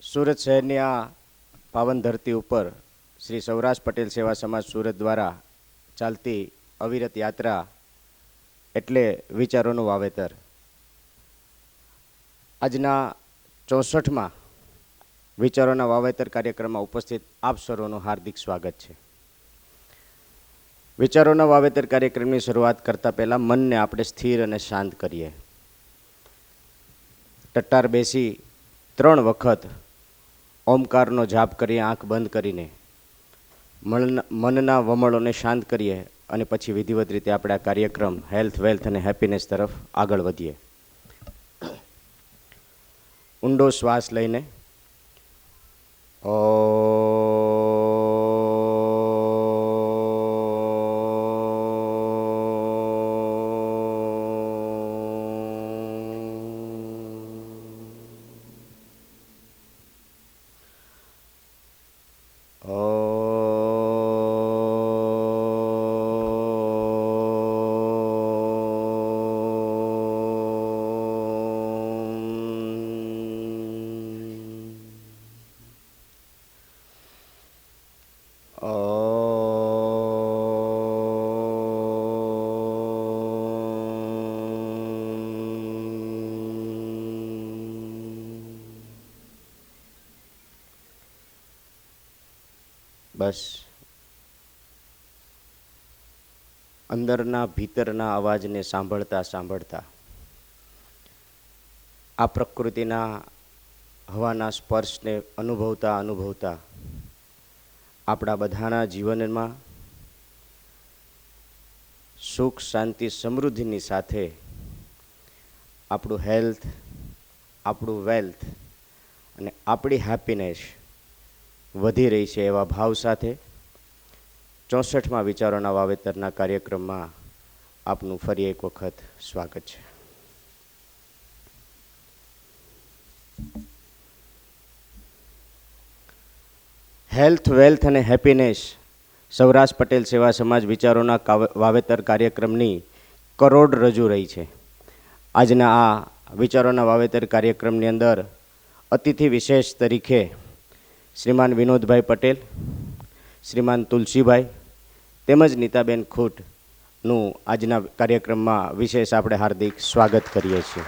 સુરત શહેરની આ પાવન ધરતી ઉપર શ્રી સૌરાષ્ટ્ર પટેલ સેવા સમાજ સુરત દ્વારા ચાલતી અવિરત યાત્રા એટલે વિચારોનું વાવેતર. આજના 64માં વિચારોના વાવેતર કાર્યક્રમમાં ઉપસ્થિત આપ સર્વનું હાર્દિક સ્વાગત છે. વિચારોના વાવેતર કાર્યક્રમની શરૂઆત કરતાં પહેલાં મનને આપણે સ્થિર અને શાંત કરીએ. ટટ્ટાર બેસી 3 વખત ઓમકારનો જાપ કરીએ, આંખ બંધ કરીને મનના વમળોને શાંત કરીએ અને પછી વિધિવત રીતે આપણે આ કાર્યક્રમ હેલ્થ, વેલ્થ અને હેપીનેસ તરફ આગળ વધીએ. ઊંડો શ્વાસ લઈને બસ અંદરના ભીતરના અવાજને સાંભળતા સાંભળતા આ પ્રકૃતિના હવાના સ્પર્શને અનુભવતા અનુભવતા આપણા બધાના જીવનમાં સુખ, શાંતિ, સમૃદ્ધિની સાથે આપણું હેલ્થ, આપણું વેલ્થ અને આપણી હેપીનેસ વધી રહી છે એવા ભાવ સાથે 64માં વિચારોના વાવેતરના કાર્યક્રમમાં આપનું ફરી એક વખત સ્વાગત છે. હેલ્થ, વેલ્થ અને હેપીનેસ સૌરાષ્ટ્ર પટેલ સેવા સમાજ વિચારોના વાવેતર કાર્યક્રમની કરોડરજ્જુ રહી છે. આજના આ વિચારોના વાવેતર કાર્યક્રમની અંદર અતિથિ વિશેષ તરીકે શ્રીમાન વિનોદભાઈ પટેલ, શ્રીમાન તુલસીભાઈ તેમજ નીતાબેન ખૂટનું આજના કાર્યક્રમમાં વિશેષ આપણે હાર્દિક સ્વાગત કરીએ છીએ.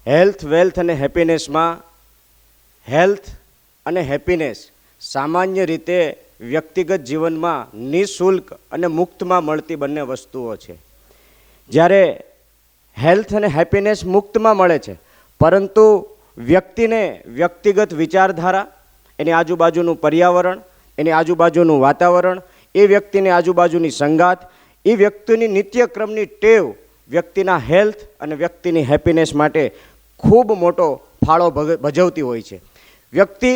હેલ્થ, વેલ્થ અને હેપીનેસમાં હેલ્થ અને હેપીનેસ સામાન્ય રીતે વ્યક્તિગત જીવનમાં નિઃશુલ્ક અને મુક્તમાં મળતી બંને વસ્તુઓ છે. જ્યારે હેલ્થ અને હેપીનેસ મુક્તમાં મળે છે, પરંતુ વ્યક્તિને વ્યક્તિગત વિચારધારા, એની આજુબાજુનું પર્યાવરણ, એની આજુબાજુનું વાતાવરણ, એ વ્યક્તિની આજુબાજુની સંગાત, એ વ્યક્તિની નિત્યક્રમની ટેવ વ્યક્તિના હેલ્થ અને વ્યક્તિની હેપીનેસ માટે ખૂબ મોટો ફાળો ભજવતી હોય છે. વ્યક્તિ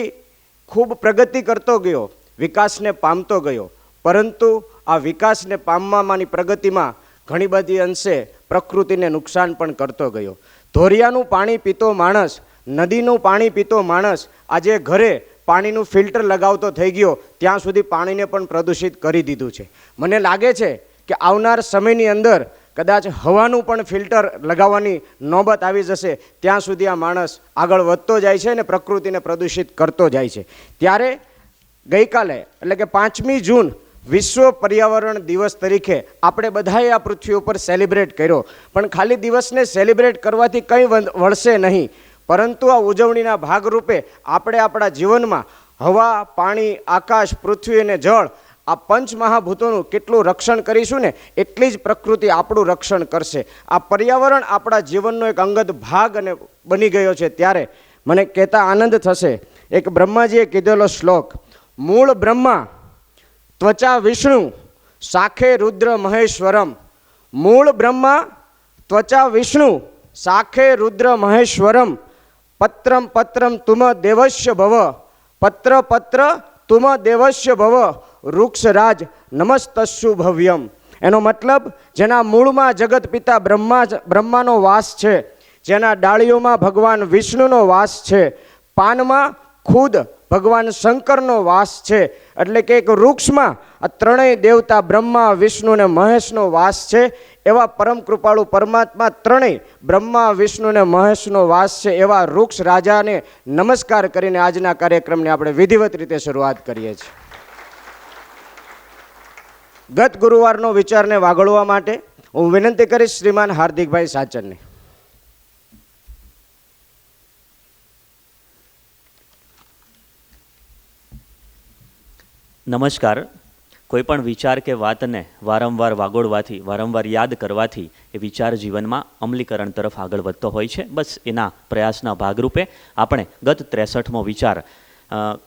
ખૂબ પ્રગતિ કરતો ગયો, વિકાસને પામતો ગયો, પરંતુ આ વિકાસને પામવાની પ્રગતિમાં ઘણી બધી અંશે પ્રકૃતિને નુકસાન પણ કરતો ગયો. ધોરિયાનું પાણી પીતો માણસ, નદીનું પાણી પીતો માણસ આજે ઘરે પાણીનું ફિલ્ટર લગાવતો થઈ ગયો, ત્યાં સુધી પાણીને પણ પ્રદૂષિત કરી દીધું છે. મને લાગે છે કે આવનાર સમયની અંદર કદાચ હવાનું પણ ફિલ્ટર લગાવવાની નોબત આવી જશે. ત્યાં સુધી આ માણસ આગળ વધતો જાય છે અને પ્રકૃતિને પ્રદૂષિત કરતો જાય છે. ત્યારે ગઈકાલે એટલે કે 5મી જૂન વિશ્વ પર્યાવરણ દિવસ તરીકે આપણે બધાએ આ પૃથ્વી ઉપર સેલિબ્રેટ કર્યો. પણ ખાલી દિવસને સેલિબ્રેટ કરવાથી કંઈ વળશે નહીં, પરંતુ આ ઉજવણીના ભાગરૂપે આપણે આપણા જીવનમાં હવા, પાણી, આકાશ, પૃથ્વી અને જળ આ પંચ મહાભૂતોનું કેટલું રક્ષણ કરીશું ને એટલી જ પ્રકૃતિ આપણું રક્ષણ કરશે. આ પર્યાવરણ આપણા જીવનનો એક અંગત ભાગ અને બની ગયો છે. ત્યારે મને કહેતા આનંદ થશે, એક બ્રહ્માજીએ કીધેલો શ્લોક, મૂળ બ્રહ્મા ત્વચા વિષ્ણુ શાખે રુદ્ર મહેશ્વરમ. મૂળ બ્રહ્મા ત્વચા વિષ્ણુ શાખે રુદ્ર મહેશ્વરમ. પત્રમ પત્રમ તુમ દેવસ્ય ભવ. પત્ર પત્ર તુમ દેવસ્ય ભવ. વૃક્ષરાજ નમસ્તસ્યુ ભવ્યમ. એનો મતલબ, જેના મૂળમાં જગત પિતા બ્રહ્માનો વાસ છે, જેના ડાળીઓમાં ભગવાન વિષ્ણુનો વાસ છે, પાનમાં ખુદ ભગવાન શંકરનો વાસ છે. એટલે કે એક વૃક્ષમાં આ ત્રણેય દેવતા બ્રહ્મા, વિષ્ણુ અને મહેશનો વાસ છે. એવા પરમ કૃપાળુ પરમાત્મા ત્રણેય બ્રહ્મા, વિષ્ણુ અને મહેશનો વાસ છે એવા વૃક્ષ રાજાને નમસ્કાર કરીને આજના કાર્યક્રમની આપણે વિધિવત રીતે શરૂઆત કરીએ છીએ. ગત ગુરુવારનો વિચારને વાગોળવા માટે હું વિનંતી કરીશ શ્રીમાન હાર્દિકભાઈ સાચરને. નમસ્કાર. કોઈ પણ વિચાર કે વાતને વારંવાર વાગોળવાથી, વારંવાર યાદ કરવાથી એ વિચાર જીવનમાં અમલીકરણ તરફ આગળ વધતો હોય છે. બસ એના પ્રયાસના ભાગરૂપે આપણે ગત 63મો વિચાર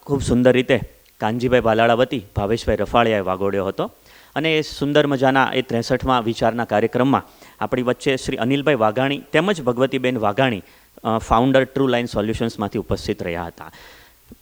ખૂબ સુંદર રીતે કાનજીભાઈ ભાલાળા વતી ભાવેશભાઈ રફાળિયાએ વાગોળ્યો હતો. અને એ સુંદર મજાના એ 63મા વિચારના કાર્યક્રમમાં આપણી વચ્ચે શ્રી અનિલભાઈ વાઘાણી તેમજ ભગવતીબેન વાઘાણી ફાઉન્ડર ટ્રુ લાઇન સોલ્યુશન્સમાંથી ઉપસ્થિત રહ્યા હતા.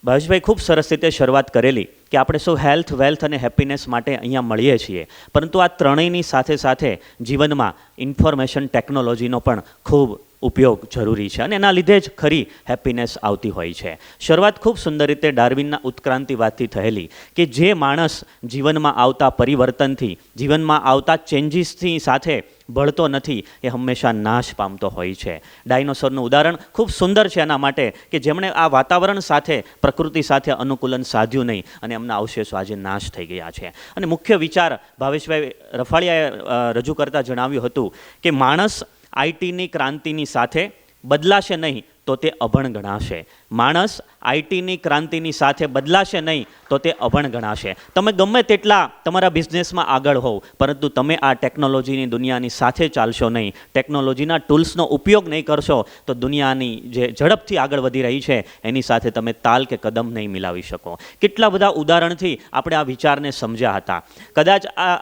ભાવેશભાઈ ખૂબ સરસ રીતે શરૂઆત કરેલી કે આપણે સૌ હેલ્થ, વેલ્થ અને હેપીનેસ માટે અહીંયા મળીએ છીએ, પરંતુ આ ત્રણેયની સાથે સાથે જીવનમાં ઇન્ફોર્મેશન ટેકનોલોજીનો પણ ખૂબ ઉપયોગ જરૂરી છે અને એના લીધે જ ખરી હેપીનેસ આવતી હોય છે. શરૂઆત ખૂબ સુંદર રીતે ડાર્વિનના ઉત્ક્રાંતિવાદથી થયેલી કે જે માણસ જીવનમાં આવતા પરિવર્તનથી, જીવનમાં આવતા ચેન્જીસથી સાથે ભળતો નથી એ હંમેશા નાશ પામતો હોય છે. ડાયનોસોરનું ઉદાહરણ ખૂબ સુંદર છે એના માટે કે જેમણે આ વાતાવરણ સાથે, પ્રકૃતિ સાથે અનુકૂલન સાધ્યું નહીં અને એમના અવશેષો આજે નાશ થઈ ગયા છે. અને મુખ્ય વિચાર ભાવેશભાઈ રફાળિયાએ રજૂ કરતા જણાવ્યું હતું કે માણસ આઈટીની ક્રાંતિની સાથે બદલાશે નહીં તો તે અભણ ગણાશે. માણસ આઈટીની ક્રાંતિની સાથે બદલાશે નહીં તો તે અભણ ગણાશે. તમે ગમે તેટલા તમારા બિઝનેસમાં આગળ હોવ, પરંતુ તમે આ ટેકનોલોજીની દુનિયાની સાથે ચાલશો નહીં, ટેકનોલોજીના ટૂલ્સનો ઉપયોગ નહીં કરશો તો દુનિયાની જે ઝડપથી આગળ વધી રહી છે એની સાથે તમે તાલ કે કદમ નહીં મિલાવી શકો. કેટલા બધા ઉદાહરણથી આપણે આ વિચારને સમજ્યા હતા. કદાચ આ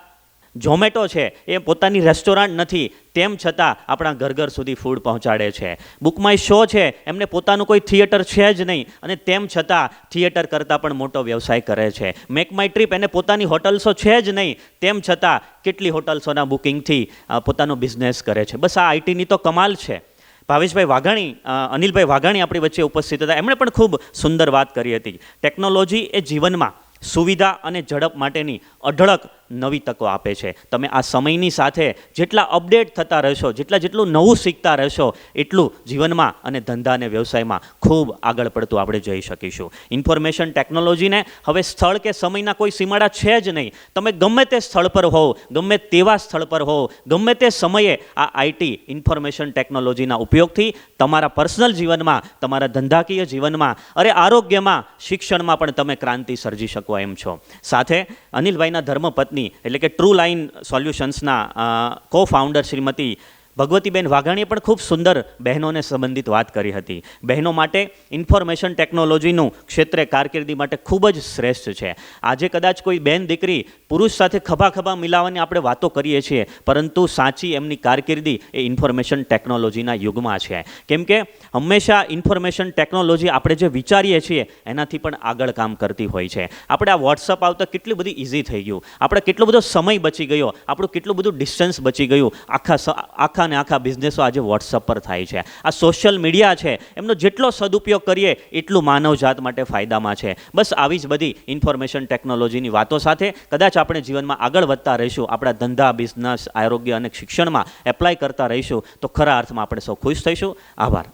ઝોમેટો છે એ પોતાની રેસ્ટોરન્ટ નથી, તેમ છતાં આપણા ઘર ઘર સુધી ફૂડ પહોંચાડે છે. બુક માય શો છે, એમને પોતાનું કોઈ થિયેટર છે જ નહીં અને તેમ છતાં થિયેટર કરતાં પણ મોટો વ્યવસાય કરે છે. મેક માય ટ્રીપ, એને પોતાની હોટલસો છે જ નહીં, તેમ છતાં કેટલી હોટલસોના બુકિંગથી પોતાનો બિઝનેસ કરે છે. બસ આ આઈટીની તો કમાલ છે. ભાવેશભાઈ વાઘાણી, અનિલભાઈ વાઘાણી આપણી વચ્ચે ઉપસ્થિત હતા. એમણે પણ ખૂબ સુંદર વાત કરી હતી. ટેકનોલોજી એ જીવનમાં સુવિધા અને ઝડપ માટેની અઢળક નવી તકો આપે છે. તમે આ સમયની સાથે જેટલા અપડેટ થતા રહેશો, જેટલું નવું શીખતા રહેશો, એટલું જીવનમાં અને ધંધા અને વ્યવસાયમાં ખૂબ આગળ પડતું આપણે જઈ શકીશું. ઇન્ફોર્મેશન ટેકનોલોજીને હવે સ્થળ કે સમયના કોઈ સીમાડા છે જ નહીં. તમે ગમે તે સ્થળ પર હોવ, ગમે તેવા સ્થળ પર હોવ, ગમે તે સમયે આ આઈટી ઇન્ફોર્મેશન ટેકનોલોજીના ઉપયોગથી તમારા પર્સનલ જીવનમાં, તમારા ધંધાકીય જીવનમાં, અરે આરોગ્યમાં, શિક્ષણમાં પણ તમે ક્રાંતિ સર્જી શકો એમ છો. સાથે અનિલભાઈના ધર્મપત્ની એટલે કે ટ્રુ લાઇન સોલ્યુશન્સના કો ફાઉન્ડર શ્રીમતી ભગવતીબેન વાઘાણીએ પણ ખૂબ સુંદર બહેનોને સંબંધિત વાત કરી હતી. બહેનો માટે ઇન્ફોર્મેશન ટેકનોલોજીનું ક્ષેત્રે કારકિર્દી માટે ખૂબ જ શ્રેષ્ઠ છે. આજે કદાચ કોઈ બેન દીકરી પુરુષ સાથે ખભા ખભા મિલાવવાની આપણે વાતો કરીએ છીએ, પરંતુ સાચી એમની કારકિર્દી એ ઇન્ફોર્મેશન ટેકનોલોજીના યુગમાં છે. કેમ કે હંમેશા ઇન્ફોર્મેશન ટેકનોલોજી આપણે જે વિચારીએ છીએ એનાથી પણ આગળ કામ કરતી હોય છે. આપણે આ વોટ્સઅપ આવતા કેટલી બધી ઇઝી થઈ ગયું, આપણે કેટલો બધો સમય બચી ગયો, આપણું કેટલું બધું ડિસ્ટન્સ બચી ગયું. આખા અને આખા બિઝનેસો આજે વોટ્સઅપ પર થાય છે. આ સોશિયલ મીડિયા છે, એમનો જેટલો સદુપયોગ કરીએ એટલું માનવજાત માટે ફાયદામાં છે. બસ આવી જ બધી ઇન્ફોર્મેશન ટેકનોલોજીની વાતો સાથે કદાચ આપણે જીવનમાં આગળ વધતા રહીશું, આપણા ધંધા, બિઝનેસ, આરોગ્ય અને શિક્ષણમાં એપ્લાય કરતા રહીશું તો ખરા અર્થમાં આપણે સૌ ખુશ થઈશું. આભાર.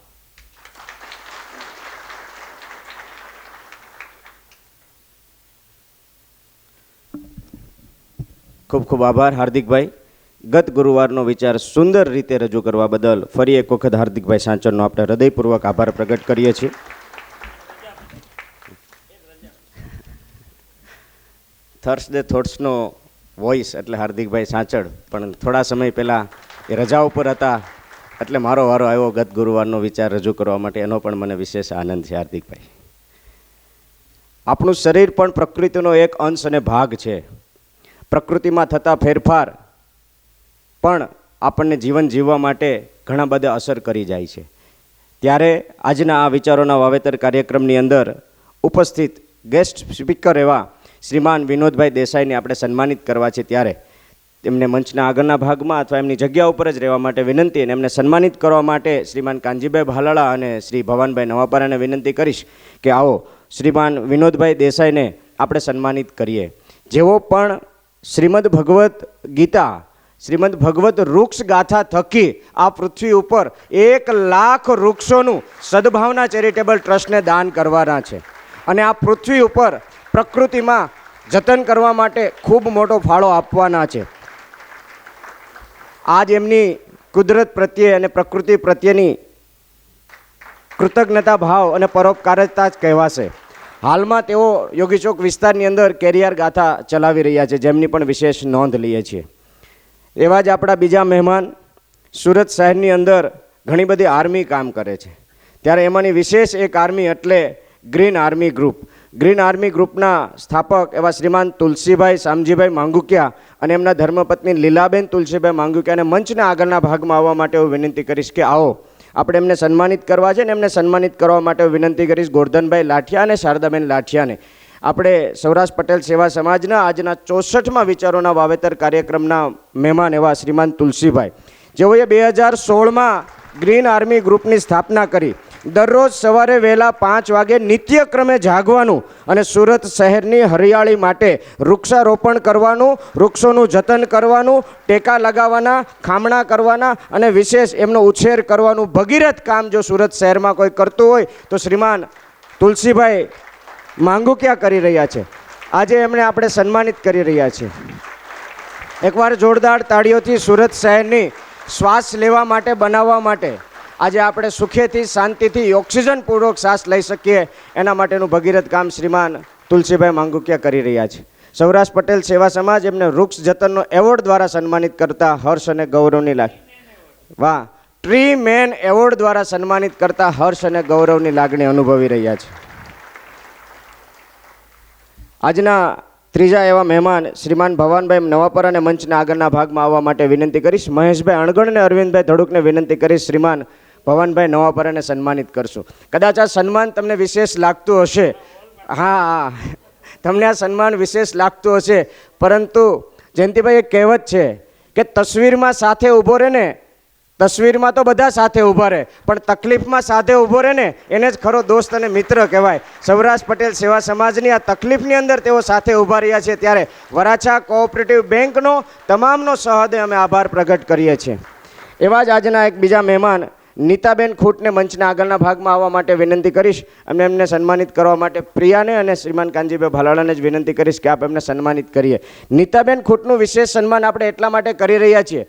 ખૂબ ખૂબ આભાર હાર્દિકભાઈ. ગત ગુરુવારનો વિચાર સુંદર રીતે રજૂ કરવા બદલ ફરી એક વખત હાર્દિકભાઈ સાંચરનો આપણે હૃદયપૂર્વક આભાર પ્રગટ કરીએ છીએ. થર્સડે થોટ્સનો વોઇસ એટલે હાર્દિકભાઈ સાંચળ, પણ થોડા સમય પહેલાં એ રજા ઉપર હતા એટલે મારો વારો આવ્યો ગત ગુરુવારનો વિચાર રજૂ કરવા માટે. એનો પણ મને વિશેષ આનંદ છે. હાર્દિકભાઈ, આપણું શરીર પણ પ્રકૃતિનો એક અંશ અને ભાગ છે. પ્રકૃતિમાં થતા ફેરફાર પણ આપણને જીવન જીવવા માટે ઘણા બધા અસર કરી જાય છે. ત્યારે આજના આ વિચારોના વાવેતર કાર્યક્રમની અંદર ઉપસ્થિત ગેસ્ટ સ્પીકર એવા શ્રીમાન વિનોદભાઈ દેસાઈને આપણે સન્માનિત કરવા છે. ત્યારે તેમને મંચના આગળના ભાગમાં અથવા એમની જગ્યા ઉપર જ રહેવા માટે વિનંતી, અને એમને સન્માનિત કરવા માટે શ્રીમાન કાનજીભાઈ ભાલાળા અને શ્રી ભવાનભાઈ નવાપરાને વિનંતી કરીશ કે આવો શ્રીમાન વિનોદભાઈ દેસાઈને આપણે સન્માનિત કરીએ, જેઓ પણ શ્રીમદ ભગવદ્ ગીતા, શ્રીમદ ભગવત વૃક્ષ ગાથા થકી આ પૃથ્વી ઉપર 1,00,000 વૃક્ષોનું સદભાવના ચેરિટેબલ ટ્રસ્ટને દાન કરવાના છે અને આ પૃથ્વી ઉપર પ્રકૃતિમાં જતન કરવા માટે ખૂબ મોટો ફાળો આપવાના છે. આજ એમની કુદરત પ્રત્યે અને પ્રકૃતિ પ્રત્યેની કૃતજ્ઞતા ભાવ અને પરોપકારકતા જ કહેવાશે. હાલમાં તેઓ યોગી ચોક વિસ્તારની અંદર કેરિયર ગાથા ચલાવી રહ્યા છે, જેમની પણ વિશેષ નોંધ લઈએ છીએ. એવા જ આપણા બીજા મહેમાન સુરત શહેરની અંદર ઘણી બધી આર્મી કામ કરે છે, ત્યારે એમાંની વિશેષ એક આર્મી એટલે green army group. Green army ગ્રુપના સ્થાપક એવા શ્રીમાન તુલસીભાઈ શામજીભાઈ માંગુકિયા અને એમના ધર્મપત્ની લીલાબેન તુલસીભાઈ માંગુકિયાને મંચના આગળના ભાગમાં આવવા માટે હું વિનંતી કરીશ કે આવો આપણે એમને સન્માનિત કરવા છે. ને એમને સન્માનિત કરવા માટે વિનંતી કરીશ ગોરધનભાઈ લાઠિયા અને શારદાબેન લાઠિયાને. આપણે સૌરાષ્ટ્ર પટેલ સેવા સમાજના આજના 64મા વિચારોના વાવેતર કાર્યક્રમના મહેમાન એવા શ્રીમાન તુલસીભાઈ, જેઓએ 2016માં ગ્રીન આર્મી ગ્રુપની સ્થાપના કરી. દરરોજ સવારે વહેલા 5 વાગે નિત્યક્રમે જાગવાનું અને સુરત શહેરની હરિયાળી માટે વૃક્ષારોપણ કરવાનું, વૃક્ષોનું જતન કરવાનું, ટેકા લગાવવાના, ખામણા કરવાના અને વિશેષ એમનો ઉછેર કરવાનું ભગીરથ કામ જો સુરત શહેરમાં કોઈ કરતું હોય તો શ્રીમાન તુલસીભાઈ માંગુકિયા કરી રહ્યા છે. આજે એમણે આપણે સન્માનિત કરી રહ્યા છીએ. એકવાર જોરદાર તાળીઓથી સુરત શહેરની શ્વાસ લેવા માટે, બનાવવા માટે, આજે આપણે સુખેથી શાંતિથી ઓક્સિજનપૂર્વક શ્વાસ લઈ શકીએ એના માટેનું ભગીરથ કામ શ્રીમાન તુલસીભાઈ માંગુકિયા કરી રહ્યા છે. સૌરાષ્ટ્ર પટેલ સેવા સમાજ એમને વૃક્ષ જતનનો એવોર્ડ દ્વારા સન્માનિત કરતા હર્ષ અને ગૌરવની લાગણી, વાહ, ટ્રી મેન એવોર્ડ દ્વારા સન્માનિત કરતા હર્ષ અને ગૌરવની લાગણી અનુભવી રહ્યા છે. આજના ત્રીજા એવા મહેમાન શ્રીમાન ભવાનભાઈ નવાપર અને મંચના આગળના ભાગમાં આવવા માટે વિનંતી કરીશ. મહેશભાઈ અણગણ અને અરવિંદભાઈ ધડુકને વિનંતી કરીશ શ્રીમાન ભવાનભાઈ નવાપરાને સન્માનિત કરશું. કદાચ આ સન્માન તમને વિશેષ લાગતું હશે, હા, તમને આ સન્માન વિશેષ લાગતું હશે, પરંતુ જયંતિભાઈ એક કહેવત છે કે તસવીરમાં સાથે ઊભો રહે ને, તસવીરમાં તો બધા સાથે ઊભા રહે, પણ તકલીફમાં સાથે ઊભો રહે ને એને જ ખરો દોસ્ત અને મિત્ર કહેવાય. સૌરાષ્ટ્ર પટેલ સેવા સમાજની આ તકલીફની અંદર તેઓ સાથે ઊભા રહ્યા છે, ત્યારે વરાછા કોઓપરેટિવ બેંકનો તમામનો સહૃદય અમે આભાર પ્રગટ કરીએ છીએ. એવા જ આજના એક બીજા મહેમાન નીતાબેન ખૂટને મંચના આગળના ભાગમાં આવવા માટે વિનંતી કરીશ અને એમને સન્માનિત કરવા માટે પ્રિયાને અને શ્રીમાન કાનજીભાઈ ભાલાળાને જ વિનંતી કરીશ કે આપ એમને સન્માનિત કરીએ. નીતાબેન ખૂટનું વિશેષ સન્માન આપણે એટલા માટે કરી રહ્યા છીએ,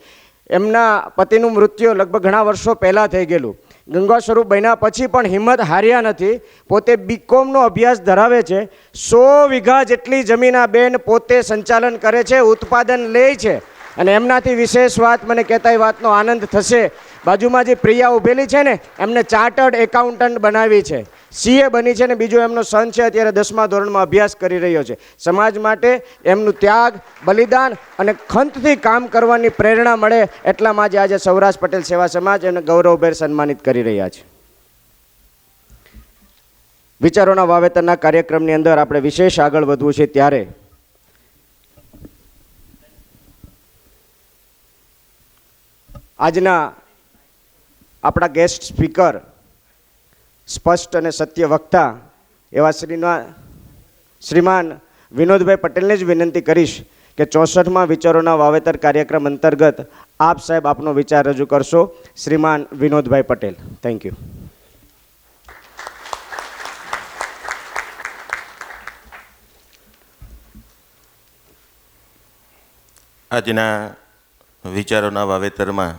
એમના પતિનું મૃત્યુ લગભગ ઘણા વર્ષો પહેલાં થઈ ગયેલું. ગંગા સ્વરૂપ બન્યા પછી પણ હિંમત હાર્યા નથી. પોતે બીકોમનો અભ્યાસ ધરાવે છે. 100 વીઘા જેટલી જમીન આ બેન પોતે સંચાલન કરે છે, ઉત્પાદન લે છે અને એમનાથી વિશેષ વાત મને કહેતા એ વાતનો આનંદ થશે. બાજુમાં જે પ્રિયા ઊભેલી છે ને, એમને ચાર્ટર્ડ એકાઉન્ટન્ટ બનાવી છે, CA બની છે, ને બીજો એમનો સન છે અત્યારે 10મા ધોરણમાં અભ્યાસ કરી રહ્યો છે. સમાજ માટે એમનું ત્યાગ, બલિદાન અને ખંતથી કામ કરવાની પ્રેરણા મળે એટલામાં જ આજે સૌરાષ્ટ્ર પટેલ સેવા સમાજ એમને ગૌરવભેર સન્માનિત કરી રહ્યા છે. વિચારોના વાવેતરના કાર્યક્રમની અંદર આપણે વિશેષ આગળ વધવું છે, ત્યારે આજના આપણા ગેસ્ટ સ્પીકર, સ્પષ્ટ અને સત્ય વક્તા એવા શ્રીમાન વિનોદભાઈ પટેલને જ વિનંતી કરીશ કે 64મા વિચારોના વાવેતર કાર્યક્રમ અંતર્ગત આપ સાહેબ આપનો વિચાર રજૂ કરશો. શ્રીમાન વિનોદભાઈ પટેલ. Thank you. આજના વિચારોના વાવેતરમાં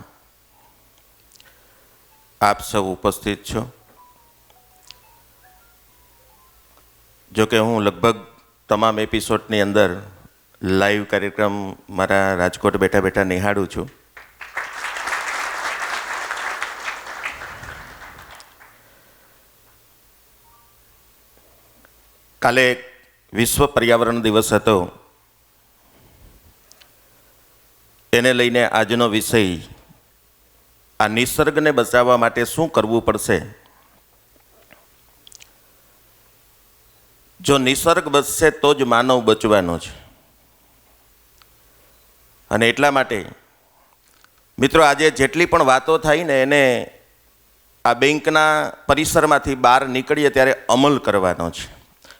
આપ સૌ ઉપસ્થિત છો. જો કે હું લગભગ તમામ એપિસોડની અંદર લાઈવ કાર્યક્રમ મારા રાજકોટ બેઠા બેઠા નિહાળું છું. કાલે વિશ્વ પર્યાવરણ દિવસ હતો, એને લઈને આજનો વિષય આ નિસર્ગને બચાવવા માટે શું કરવું પડશે. જો નિસર્ગ બચશે તો જ માનવ બચવાનો છે. અને એટલા માટે મિત્રો આજે જેટલી પણ વાતો થાય ને એને આ બેંકના પરિસરમાંથી બહાર નીકળીએ ત્યારે અમલ કરવાનો છે.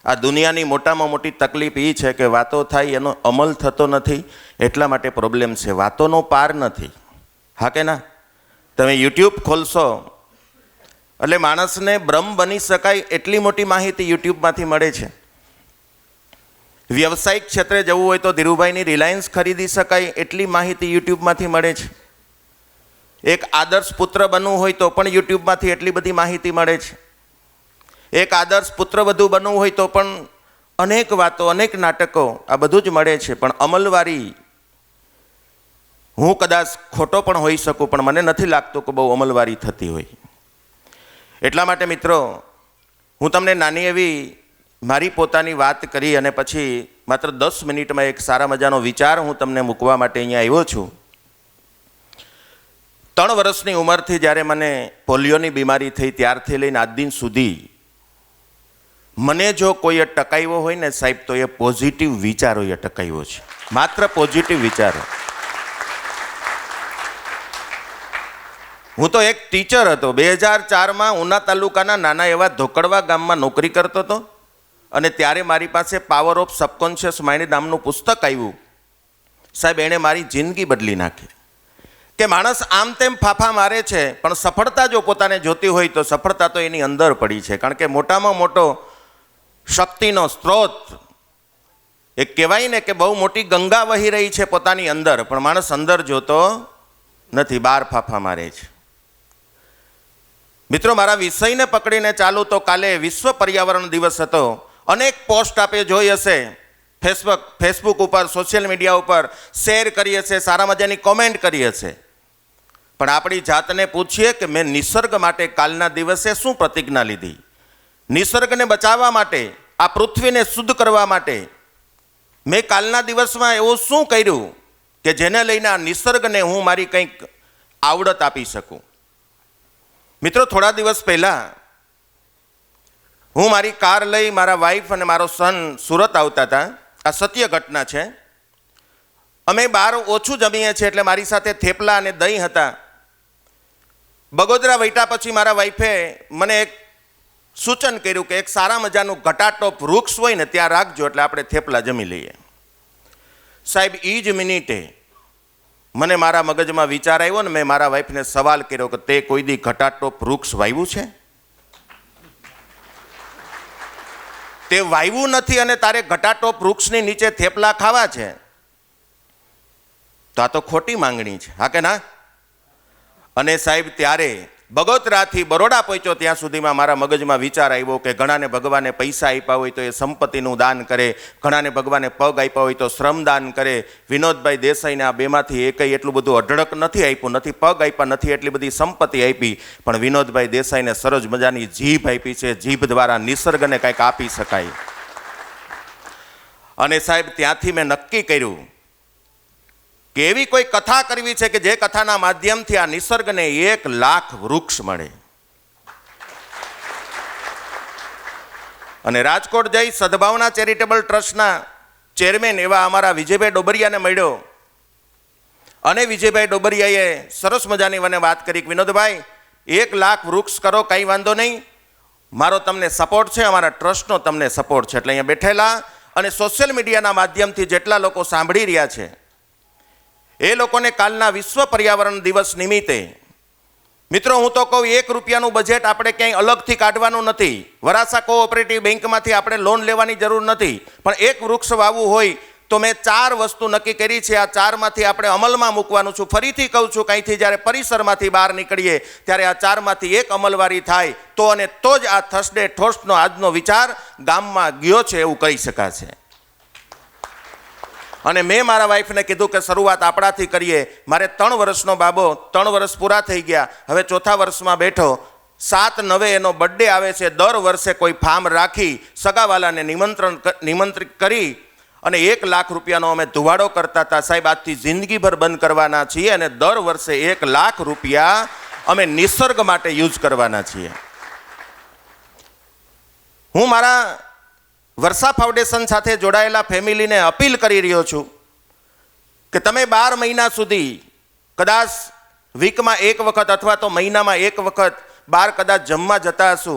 આ દુનિયાની મોટામાં મોટી તકલીફ એ છે કે વાતો થાય એનો અમલ થતો નથી, એટલા માટે પ્રોબ્લેમ છે. વાતોનો પાર નથી. હા કે ના? તમે યુટ્યુબ ખોલશો એટલે માણસને બ્રહ્મ બની શકાય એટલી મોટી માહિતી યુટ્યુબમાંથી મળે છે. વ્યવસાયિક ક્ષેત્રે જવું હોય તો ધીરુભાઈની રિલાયન્સ ખરીદી શકાય એટલી માહિતી યુટ્યુબમાંથી મળે છે. એક આદર્શ પુત્ર બનવું હોય તો પણ યુટ્યુબમાંથી એટલી બધી માહિતી મળે છે. એક આદર્શ પુત્રવધુ બનવું હોય તો પણ અનેક વાતો, અનેક નાટકો, આ બધું જ મળે છે. પણ અમલવારી, હું કદાચ ખોટો પણ હોઈ શકું, પણ મને નથી લાગતું કે બહુ અમલવારી થતી હોય. એટલા માટે મિત્રો, હું તમને નાની એવી મારી પોતાની વાત કરી અને પછી માત્ર 10 મિનિટમાં એક સારા મજાનો વિચાર હું તમને મૂકવા માટે અહીંયા આવ્યો છું. 3 વર્ષની ઉંમરથી જ્યારે મને પોલિયોની બીમારી થઈ ત્યારથી લઈને આજ દિન સુધી મને જો કોઈએ ટકાવ્યો હોય ને સાહેબ, તો એ પોઝિટિવ વિચારોએ ટકાવ્યો છે. માત્ર પોઝિટિવ વિચારો. હું તો એક ટીચર હતો. 2004માં ઉના તાલુકાના નાના એવા ધોકડવા ગામમાં નોકરી કરતો હતો અને ત્યારે મારી પાસે પાવર ઓફ સબકોન્શિયસ માઇન્ડ નામનું પુસ્તક આવ્યું. સાહેબ, એણે મારી જિંદગી બદલી નાખી. કે માણસ આમ તેમ ફાફા મારે છે, પણ સફળતા જો પોતાને જોતી હોય તો સફળતા તો એની અંદર પડી છે. કારણ કે મોટામાં મોટો શક્તિનો સ્ત્રોત, એક કહેવાય ને કે બહુ મોટી ગંગા વહી રહી છે પોતાની અંદર, પણ માણસ અંદર જોતો નથી, બહાર ફાફા મારે છે. મિત્રો, મારા વિષયને પકડીને ચાલુ તો કાલે વિશ્વ પર્યાવરણ દિવસ હતો. અનેક પોસ્ટ આપે જોઈ હશે, ફેસબુક ઉપર, સોશિયલ મીડિયા ઉપર શેર કરી હશે, સારા મજાની કોમેન્ટ કરી હશે. પણ આપણી જાતને પૂછીએ કે મેં નિસર્ગ માટે કાલના દિવસે શું પ્રતિજ્ઞા લીધી? નિસર્ગને બચાવવા માટે, આ પૃથ્વીને શુદ્ધ કરવા માટે મેં કાલના દિવસમાં એવું શું કર્યું કે જેને લઈને આ નિસર્ગને હું મારી કંઈક આવડત આપી શકું? મિત્રો, થોડા દિવસ પહેલાં હું મારી કાર લઈ મારા વાઈફ અને મારો સન સુરત આવતા હતા. આ સત્ય ઘટના છે. અમે બહાર ઓછું જમીએ છીએ એટલે મારી સાથે થેપલા અને દહીં હતા. બગોદરા વૈટા પછી મારા વાઈફે મને એક સૂચન કર્યું કે એક સારા મજાનું ઘટાટોપ વૃક્ષ હોય ને ત્યાં રાખજો, એટલે આપણે થેપલા જમી લઈએ. સાહેબ, એ જ મિનિટે મને મારા મગજમાં વિચાર આવ્યો ને મેં મારા વાઈફને સવાલ કર્યો કે તે કોઈ દી ઘટાટોપ વૃક્ષ વાવ્યું છે? તે વાવ્યું નથી અને તારે ઘટાટોપ વૃક્ષની નીચે થેપલા ખાવા છે, તો આ તો ખોટી માંગણી છે. હા કે ના? અને સાહેબ, ત્યારે બગોદરાથી બરોડા પહોંચ્યો ત્યાં સુધીમાં મારા મગજમાં વિચાર આવ્યો કે ઘણાને ભગવાને પૈસા આપ્યા હોય તો એ સંપત્તિનું દાન કરે, ઘણાને ભગવાને પગ આપ્યા હોય તો શ્રમદાન કરે. વિનોદભાઈ દેસાઈને આ બેમાંથી એકય એટલું બધું અઢળક નથી આપ્યું, નથી પગ આપ્યા, નથી એટલી બધી સંપત્તિ આપી, પણ વિનોદભાઈ દેસાઈને સરસ મજાની જીભ આપી છે. જીભ દ્વારા નિસર્ગને કંઈક આપી શકાય. અને સાહેબ, ત્યાંથી મેં નક્કી કર્યું કે એવી કોઈ કથા કરવી છે કે જે કથાના માધ્યમથી આ નિસર્ગને 1 લાખ વૃક્ષ મળે. અને રાજકોટ જઈ સદભાવના ચેરિટેબલ ટ્રસ્ટના ચેરમેન એવા અમારા વિજયભાઈ ડોબરિયાને મળ્યો અને વિજયભાઈ ડોબરિયાએ સરસ મજાની મને વાત કરી કે વિનોદભાઈ, 1 લાખ વૃક્ષ કરો, કંઈ વાંધો નહીં, મારો તમને સપોર્ટ છે, અમારા ટ્રસ્ટનો તમને સપોર્ટ છે. એટલે અહીંયા બેઠેલા અને સોશિયલ મીડિયાના માધ્યમથી જેટલા લોકો સાંભળી રહ્યા છે એ લોકોને કાલના વિશ્વ પર્યાવરણ દિવસ નિમિત્તે મિત્રો, હું તો કહું, 1 રૂપિયાનું બજેટ આપણે ક્યાંય અલગથી કાઢવાનું નથી. વરાછા કોઓપરેટિવ બેંકમાંથી આપણે લોન લેવાની જરૂર નથી. પણ 1 વૃક્ષ વાવવું હોય તો મેં 4 વસ્તુ નક્કી કરી છે. આ 4માંથી આપણે અમલમાં મૂકવાનું છું. ફરીથી કહું છું, કંઈથી જ્યારે પરિસરમાંથી બહાર નીકળીએ ત્યારે આ 4માંથી 1 અમલવારી થાય તો અને તો જ આ થર્સડે ઠોસ્ટનો આજનો વિચાર ગામમાં ગયો છે એવું કહી શકાશે. અને મેં મારા વાઈફને કીધું કે શરૂઆત આપણાથી કરીએ. મારે 3 વર્ષનો બાબો, 3 વર્ષ પૂરા થઈ ગયા, હવે 4થા વર્ષમાં બેઠો. 7/9 એનો બર્થડે આવે છે. દર વર્ષે કોઈ ફાર્મ રાખી સગાવાલાને નિમંત્રિત કરી અને 1 લાખ રૂપિયાનો અમે ધુવાડો કરતા હતા. સાહેબ, આજથી જિંદગીભર બંધ કરવાના છીએ અને દર વર્ષે 1 લાખ રૂપિયા અમે નિસર્ગ માટે યુઝ કરવાના છીએ. હું મારા વર્ષા ફાઉન્ડેશન સાથે જોડાયેલા ફેમિલીને અપીલ કરી રહ્યો છું કે તમે 12 મહિના સુધી કદાચ વીકમાં 1 વખત અથવા તો મહિનામાં 1 વખત બહાર કદાચ જમવા જતા હશો.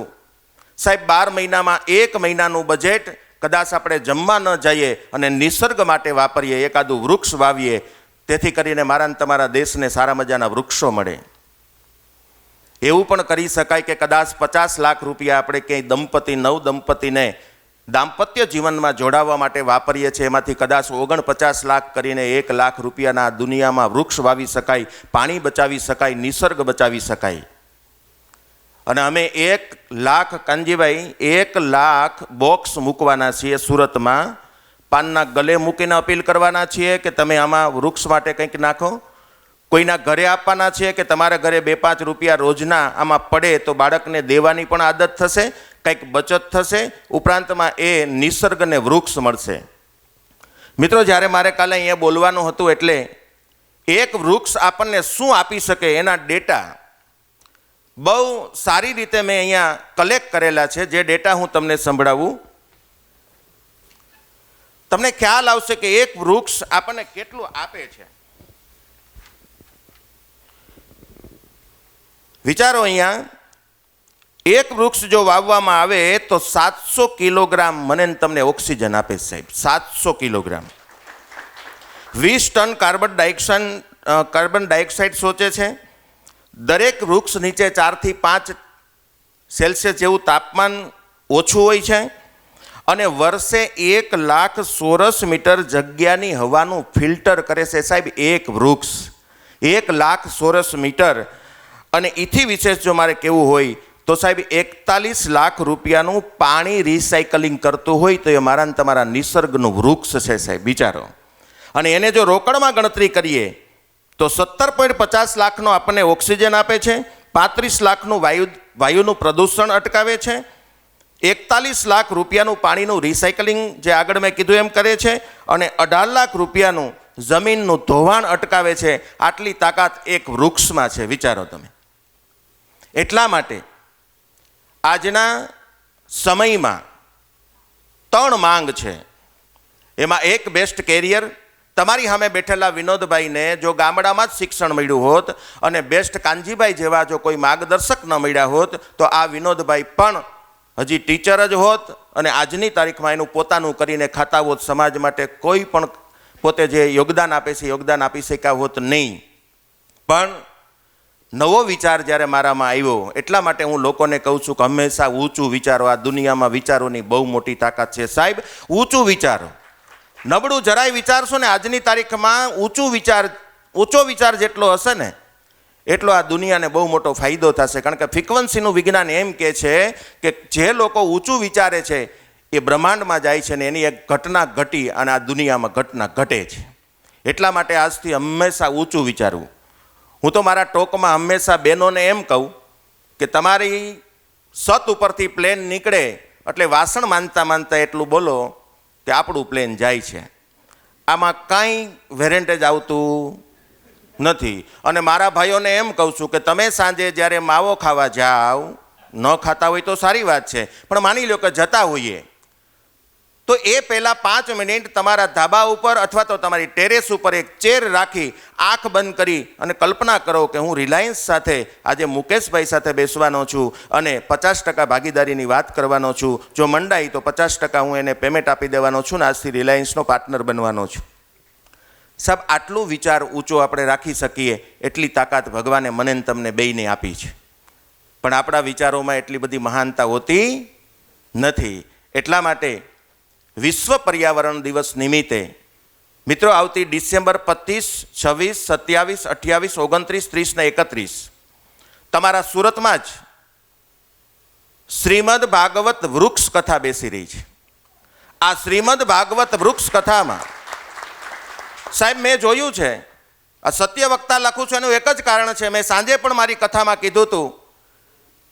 સાહેબ 12 મહિનામાં 1 મહિનાનું બજેટ કદાચ આપણે જમવા ન જઈએ અને નિસર્ગ માટે વાપરીએ, એકાદું વૃક્ષ વાવીએ, તેથી કરીને મારા અને તમારા દેશને સારા મજાના વૃક્ષો મળે. એવું પણ કરી શકાય કે કદાચ 50 લાખ રૂપિયા આપણે ક્યાંય નવ દંપતીને દાંપત્ય જીવનમાં જોડાવા માટે વાપરીએ છીએ, એમાંથી કદાચ 49 લાખ કરીને 1 લાખ રૂપિયાના દુનિયામાં વૃક્ષ વાવી શકાય, પાણી બચાવી શકાય, નિસર્ગ બચાવી શકાય. અને અમે 1 લાખ, કાનજીભાઈ 1 લાખ બોક્સ મૂકવાના છીએ સુરતમાં, પાનના ગલે મૂકીને અપીલ કરવાના છીએ કે તમે આમાં વૃક્ષ માટે કંઈક નાખો. કોઈના ઘરે આપવાના છે કે તમારા ઘરે 2-5 રૂપિયા રોજના આમાં પડે તો બાળકને દેવાની પણ આદત થશે, કંઈક બચત થશે, ઉપરાંતમાં એ નિસર્ગને વૃક્ષ મળશે. મિત્રો, જ્યારે મારે કાલે અહીંયા બોલવાનું હતું એટલે એક વૃક્ષ આપણને શું આપી શકે એના ડેટા બહુ સારી રીતે મેં અહીંયા કલેક્ટ કરેલા છે. જે ડેટા હું તમને સંભળાવું, તમને ખ્યાલ આવશે કે એક વૃક્ષ આપણને કેટલું આપે છે. વિચારો, અહીંયા એક વૃક્ષ જો વાવવામાં આવે તો 700 કિલોગ્રામ મને ને તમને ઓક્સિજન આપે સાહેબ. 700 કિલોગ્રામ. 20 ટન કાર્બન ડાયોક્સાઇડ સોચે છે. દરેક વૃક્ષ નીચે 4 થી 5 સેલ્સિયસ જેવું તાપમાન ઓછું હોય છે અને વર્ષે 1 લાખ ચોરસ મીટર જગ્યાની હવાનું ફિલ્ટર કરે છે સાહેબ એક વૃક્ષ. 1 લાખ ચોરસ મીટર. અને એથી વિશેષ જો મારે કહેવું હોય તો સાહેબ 41 લાખ રૂપિયાનું પાણી રિસાયકલિંગ કરતું હોય તો એ મારા ને તમારા નિસર્ગનું વૃક્ષ છે સાહેબ, વિચારો. અને એને જો રોકડમાં ગણતરી કરીએ તો 17.50 લાખનો આપણને ઓક્સિજન આપે છે, 35 લાખનું વાયુનું પ્રદૂષણ અટકાવે છે, 41 લાખ રૂપિયાનું પાણીનું રિસાયકલિંગ જે આગળ મેં કીધું એમ કરે છે, અને 18 લાખ રૂપિયાનું જમીનનું ધોવાણ અટકાવે છે. આટલી તાકાત એક વૃક્ષમાં છે, વિચારો તમે. એટલા માટે આજના સમયમાં 3 માંગ છે. એમાં એક બેસ્ટ કેરિયર. તમારી સામે બેઠેલા વિનોદભાઈને જો ગામડામાં જ શિક્ષણ મળ્યું હોત અને બેસ્ટ કાનજીભાઈ જેવા જો કોઈ માર્ગદર્શક ન મળ્યા હોત તો આ વિનોદભાઈ પણ હજી ટીચર જ હોત અને આજની તારીખમાં એનું પોતાનું કરીને ખાતા હોત. સમાજ માટે કોઈ પણ પોતે જે યોગદાન આપે છે યોગદાન આપી શક્યા હોત નહીં. પણ નવો વિચાર જ્યારે મારામાં આવ્યો એટલા માટે હું લોકોને કહું છું કે હંમેશા ઊંચું વિચારો. આ દુનિયામાં વિચારોની બહુ મોટી તાકાત છે સાહેબ. ઊંચું વિચારો. નબળું જરાય વિચારશો ને આજની તારીખમાં ઊંચો વિચાર જેટલો હશે ને એટલો આ દુનિયાને બહુ મોટો ફાયદો થશે. કારણ કે ફ્રીક્વન્સીનું વિજ્ઞાન એમ કહે છે કે જે લોકો ઊંચું વિચારે છે એ બ્રહ્માંડમાં જાય છે ને એની એક ઘટના ઘટી અને આ દુનિયામાં ઘટના ઘટે છે. એટલા માટે આજથી હંમેશા ઊંચું વિચારવું. હું તો મારા ટોકમાં હંમેશા બહેનોને એમ કહું કે તમારી છત ઉપરથી પ્લેન નીકળે એટલે વાસણ માનતા એટલું બોલો કે આપણું પ્લેન જાય છે. આમાં કાંઈ વેરેન્ટેજ આવતું નથી. અને મારા ભાઈઓને એમ કહું છું કે તમે સાંજે જ્યારે માવો ખાવા જાઓ, ન ખાતા હોય તો સારી વાત છે, પણ માની લો કે જતા હોઈએ તો એ પહેલાં 5 મિનિટ તમારા ધાબા ઉપર અથવા તો તમારી ટેરેસ ઉપર એક ચેર રાખી આંખ બંધ કરી અને કલ્પના કરો કે હું રિલાયન્સ સાથે આજે મુકેશભાઈ સાથે બેસવાનો છું અને 50% ભાગીદારીની વાત કરવાનો છું. જો મંડાઈ તો 50% હું એને પેમેન્ટ આપી દેવાનો છું ને આજથી રિલાયન્સનો પાર્ટનર બનવાનો છું. સાહેબ, આટલું વિચાર ઊંચો આપણે રાખી શકીએ એટલી તાકાત ભગવાને મને ને તમને બેયને આપી છે. પણ આપણા વિચારોમાં એટલી બધી મહાનતા હોતી નથી. એટલા માટે વિશ્વ પર્યાવરણ દિવસ નિમિત્તે મિત્રો આવતી ડિસેમ્બર 25, 26, 27, 28, 29, 30 ને 31 તમારા સુરતમાં જ શ્રીમદ ભાગવત વૃક્ષ કથા બેસી રહી છે. આ શ્રીમદ ભાગવત વૃક્ષ કથામાં સાહેબ મેં જોયું છે, આ સત્ય વક્તા લખું છું એનું એક જ કારણ છે. મેં સાંજે પણ મારી કથામાં કીધું હતું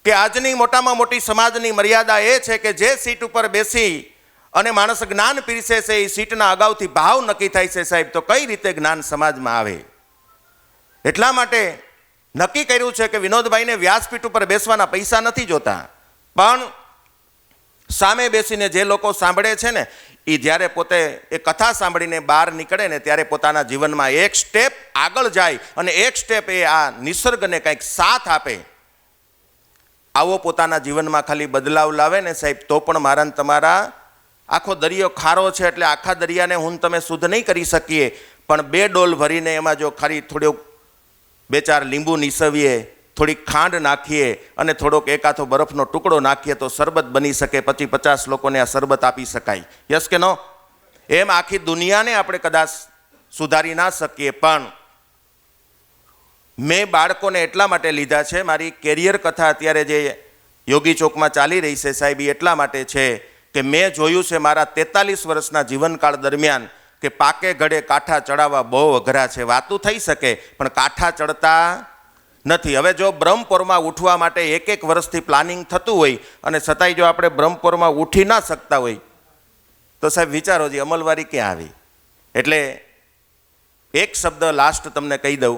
કે આજની મોટામાં મોટી સમાજની મર્યાદા એ છે કે જે સીટ ઉપર બેસી અને માણસ જ્ઞાન પીરસે છે એ સીટના અગાઉથી ભાવ નક્કી થાય છે સાહેબ. તો કઈ રીતે જ્ઞાન સમાજમાં આવે? એટલા માટે નક્કી કર્યું છે કે વિનોદભાઈને વ્યાસપીઠ ઉપર બેસવાના પૈસા નથી જોતા, પણ સામે બેસીને જે લોકો સાંભળે છે ને એ જ્યારે પોતે એ કથા સાંભળીને બહાર નીકળે ને ત્યારે પોતાના જીવનમાં એક સ્ટેપ આગળ જાય અને એક સ્ટેપ એ આ નિસર્ગને કંઈક સાથ આપે. આવો પોતાના જીવનમાં ખાલી બદલાવ લાવે ને સાહેબ, તો પણ મારા ને તમારા આખો દરિયો ખારો છે એટલે આખા દરિયાને હું તમે શુદ્ધ નહીં કરી શકીએ, પણ 2 ડોલ ભરીને એમાં જો ખાલી થોડોક 2-4 લીંબુ નીસવીએ, થોડીક ખાંડ નાખીએ અને થોડોક એકાથો બરફનો ટુકડો નાખીએ તો શરબત બની શકે, 50 લોકોને આ શરબત આપી શકાય. યસ કે નો? એમ આખી દુનિયાને આપણે કદાચ સુધારી ના શકીએ, પણ મેં બાળકોને એટલા માટે લીધા છે, મારી કેરિયર કથા અત્યારે જે યોગી ચોકમાં ચાલી રહી છે સાહેબ, એટલા માટે છે કે મેં જોયું છે મારા 43 વર્ષના જીવનકાળ દરમિયાન કે પાકે ઘડે કાંઠા ચડાવવા બહુ અઘરા છે. વાતું થઈ શકે પણ કાંઠા ચડતા નથી. હવે જો બ્રહ્મપોરમાં ઉઠવા માટે 1 વર્ષથી પ્લાનિંગ થતું હોય અને છતાંય જો આપણે બ્રહ્મપોરમાં ઉઠી ના શકતા હોય તો સાહેબ વિચારો જી અમલવારી ક્યાં આવી. એટલે એક શબ્દ લાસ્ટ તમને કહી દઉં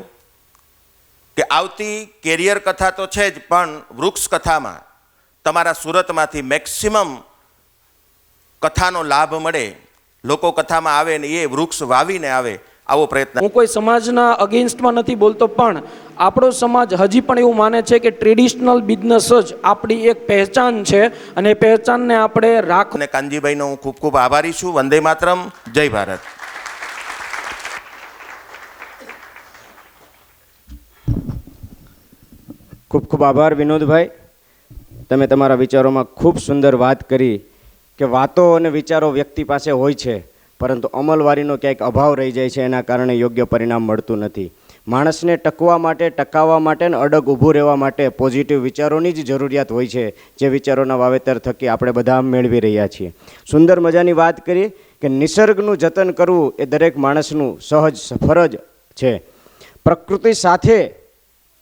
કે આવતી કેરિયર કથા તો છે જ, પણ વૃક્ષ કથામાં તમારા સુરતમાંથી મેક્સિમમ કથાનો લાભ મળે, લોકો કથામાં આવે ને એ વૃક્ષ વાવીને આવે, આવો પ્રયત્ન. હું કોઈ સમાજના અગેન્સ્ટમાં નથી બોલતો, પણ આપણો સમાજ હજી પણ એવું માને છે કે ટ્રેડિશનલ બિઝનેસ જ આપણી એક પહેચાન છે અને એ પહેચાનને આપણે રાખ. અને કાનજીભાઈનો હું ખૂબ ખૂબ આભારી છું. વંદે માતરમ, જય ભારત. ખૂબ ખૂબ આભાર વિનોદભાઈ, તમે તમારા વિચારોમાં ખૂબ સુંદર વાત કરી કે વાતો અને વિચારો વ્યક્તિ પાસે હોય છે, પરંતુ અમલવારીનો ક્યાંક અભાવ રહી જાય છે, એના કારણે યોગ્ય પરિણામ મળતું નથી. માણસને ટકવા માટે, ટકાવવા માટે અને અડગ ઊભું રહેવા માટે પોઝિટિવ વિચારોની જ જરૂરિયાત હોય છે, જે વિચારોના વાવેતર થકી આપણે બધા મેળવી રહ્યા છીએ. સુંદર મજાની વાત કરી કે નિસર્ગનું જતન કરવું એ દરેક માણસનું સહજ ફરજ છે. પ્રકૃતિ સાથે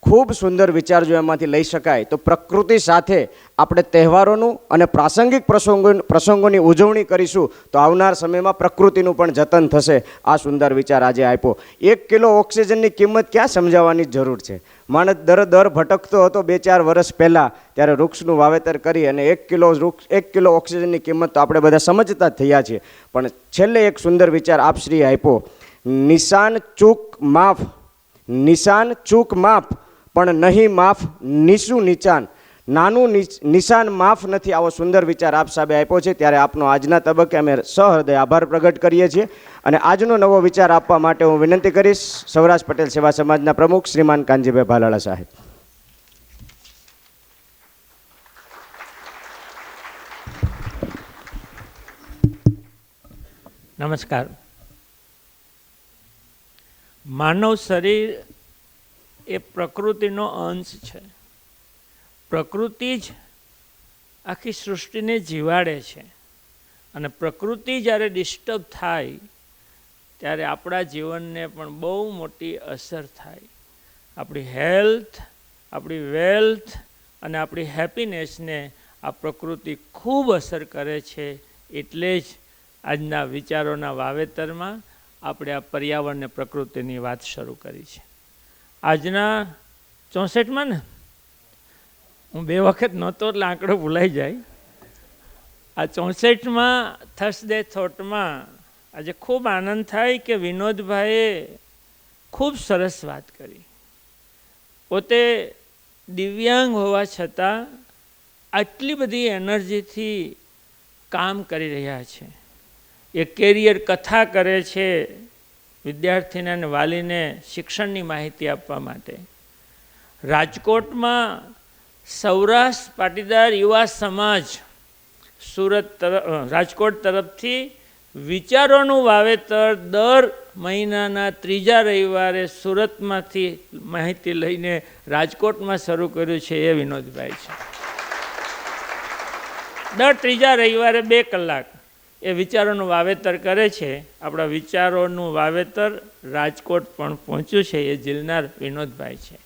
ખૂબ સુંદર વિચાર જો એમાંથી લઈ શકાય તો પ્રકૃતિ સાથે આપણે તહેવારોનું અને પ્રાસંગિક પ્રસંગોની ઉજવણી કરીશું તો આવનાર સમયમાં પ્રકૃતિનું પણ જતન થશે. આ સુંદર વિચાર આજે આપ્યો. 1 કિલો ઓક્સિજનની કિંમત ક્યાં સમજાવવાની જરૂર છે? માણસ દર ભટકતો હતો 2-4 વર્ષ પહેલાં, ત્યારે વૃક્ષનું વાવેતર કરી અને 1 કિલો ઓક્સિજનની કિંમત તો આપણે બધા સમજતા જ થયા છીએ. પણ છેલ્લે એક સુંદર વિચાર આપશ્રીએ આપ્યો, નિશાન ચૂક માફ પણ નહીં માફ નીચું નીચાન, નાનું નિશાન માફ નથી. આવો સુંદર વિચાર આપ સાહેબે આપ્યો છે, ત્યારે આપનો આજના તબક્કે અમે સહૃદય આભાર પ્રગટ કરીએ છીએ. અને આજનો નવો વિચાર આપવા માટે હું વિનંતી કરીશ સૌરાષ્ટ્ર પટેલ સેવા સમાજના પ્રમુખ શ્રીમાન કાનજીભાઈ ભાલાળા સાહેબ. નમસ્કાર. માનવ શરીર એ પ્રકૃતિનો અંશ છે. પ્રકૃતિ જ આખી સૃષ્ટિને જીવાડે છે અને પ્રકૃતિ જ્યારે ડિસ્ટર્બ થાય ત્યારે આપણા જીવનને પણ બહુ મોટી અસર થાય. આપણી હેલ્થ, આપણી વેલ્થ અને આપણી હેપીનેસને આ પ્રકૃતિ ખૂબ અસર કરે છે. એટલે જ આજના વિચારોના વાવેતરમાં આપણે આ પર્યાવરણ અને પ્રકૃતિની વાત શરૂ કરી છે. આજના 64માં ને હું 2 વખત નહોતો એટલે આંકડો ભૂલાઈ જાય. આ 64માં થર્સડે થોટમાં આજે ખૂબ આનંદ થાય કે વિનોદભાઈએ ખૂબ સરસ વાત કરી. પોતે દિવ્યાંગ હોવા છતાં આટલી બધી એનર્જીથી કામ કરી રહ્યા છે. એ કેરિયર કથા કરે છે વિદ્યાર્થીને અને વાલીને શિક્ષણની માહિતી આપવા માટે. રાજકોટમાં સૌરાષ્ટ્ર પાટીદાર યુવા સમાજ રાજકોટ તરફથી વિચારોનું વાવેતર દર મહિનાના 3જા રવિવારે સુરતમાંથી માહિતી લઈને રાજકોટમાં શરૂ કર્યું છે. એ વિનોદભાઈ છે. દર 3જા રવિવારે 2 કલાક એ વિચારોનું વાવેતર કરે છે. આપણા વિચારોનું વાવેતર રાજકોટ પણ પહોંચ્યું છે. એ જિલ્લાર વિનોદભાઈ છે.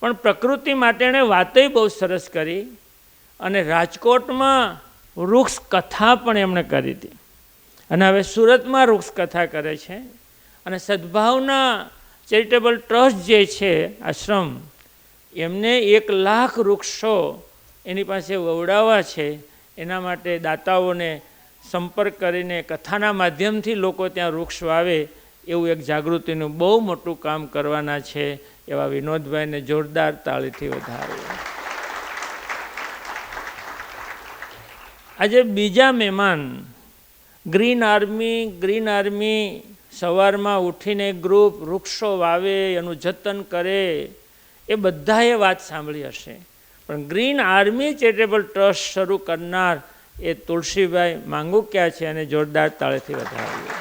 પણ પ્રકૃતિ માટેને વાતય બહુ સરસ કરી અને રાજકોટમાં વૃક્ષ કથા પણ એમણે કરી હતી અને હવે સુરતમાં વૃક્ષ કથા કરે છે. અને સદભાવના ચેરિટેબલ ટ્રસ્ટ જે છે આશ્રમ, એમને 1 લાખ વૃક્ષો એની પાસે વવડાવવા છે. એના માટે દાતાઓને સંપર્ક કરીને કથાના માધ્યમથી લોકો ત્યાં વૃક્ષ વાવે એવું એક જાગૃતિનું બહુ મોટું કામ કરવાના છે. એવા વિનોદભાઈને જોરદાર તાળીથી વધારે. આજે બીજા મહેમાન ગ્રીન આર્મી સવારમાં ઉઠીને ગ્રુપ વૃક્ષો વાવે, એનું જતન કરે, એ બધાએ વાત સાંભળી હશે. પણ ગ્રીન આર્મી ચેરિટેબલ ટ્રસ્ટ શરૂ કરનાર એ તુલસીભાઈ માંગુકિયા છે, અને જોરદાર તાળીથી વધાવીએ.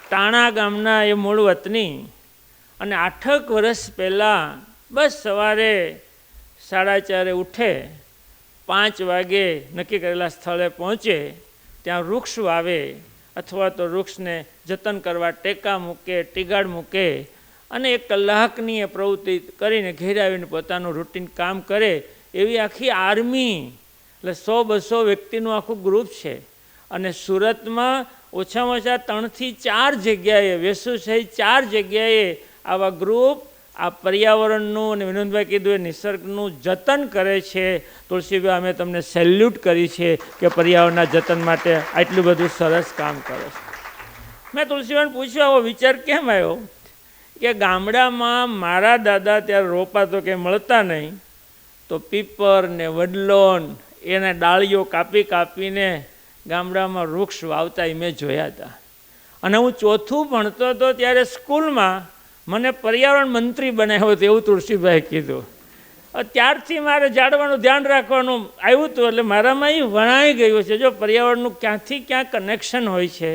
ટાણા ગામના એ મૂળ વતની, અને 8 વર્ષ પહેલાં બસ સવારે 4:30 ઉઠે, 5 વાગે નક્કી કરેલા સ્થળે પહોંચે, ત્યાં વૃક્ષ વાવે અથવા તો વૃક્ષને જતન કરવા ટેકા મૂકે, ટીગાડ મૂકે, અને 1 કલાકની એ પ્રવૃત્તિ કરીને ઘેર આવીને પોતાનું રૂટીન કામ કરે. એવી આખી આર્મી, એટલે 100-200 વ્યક્તિનું આખું ગ્રુપ છે. અને સુરતમાં ઓછામાં ઓછા 3 થી 4 જગ્યાએ, વેસુ સહિત 4 જગ્યાએ આવા ગ્રુપ આ પર્યાવરણનું, અને વિનોદભાઈ કીધું એ નિસર્ગનું જતન કરે છે. તુલસીભાઈ, અમે તમને સેલ્યુટ કરી છે કે પર્યાવરણના જતન માટે આટલું બધું સરસ કામ કરો છો. મેં તુલસીભાઈને પૂછ્યું, આવો વિચાર કેમ આવ્યો? કે ગામડામાં મારા દાદા ત્યારે રોપા તો કંઈ મળતા નહીં, તો પીપર ને વડલો એને ડાળીઓ કાપીને ગામડામાં વૃક્ષ વાવતા એ મેં જોયા હતા. અને હું 4થું ભણતો હતો ત્યારે સ્કૂલમાં મને પર્યાવરણ મંત્રી બનાવ્યો હતો, એવું તુલસીભાઈ કીધું. ત્યારથી મારે ઝાડવાનું ધ્યાન રાખવાનું આવ્યું હતું, એટલે મારામાં એ વણાઈ ગયું છે. જો પર્યાવરણનું ક્યાંથી ક્યાં કનેક્શન હોય છે.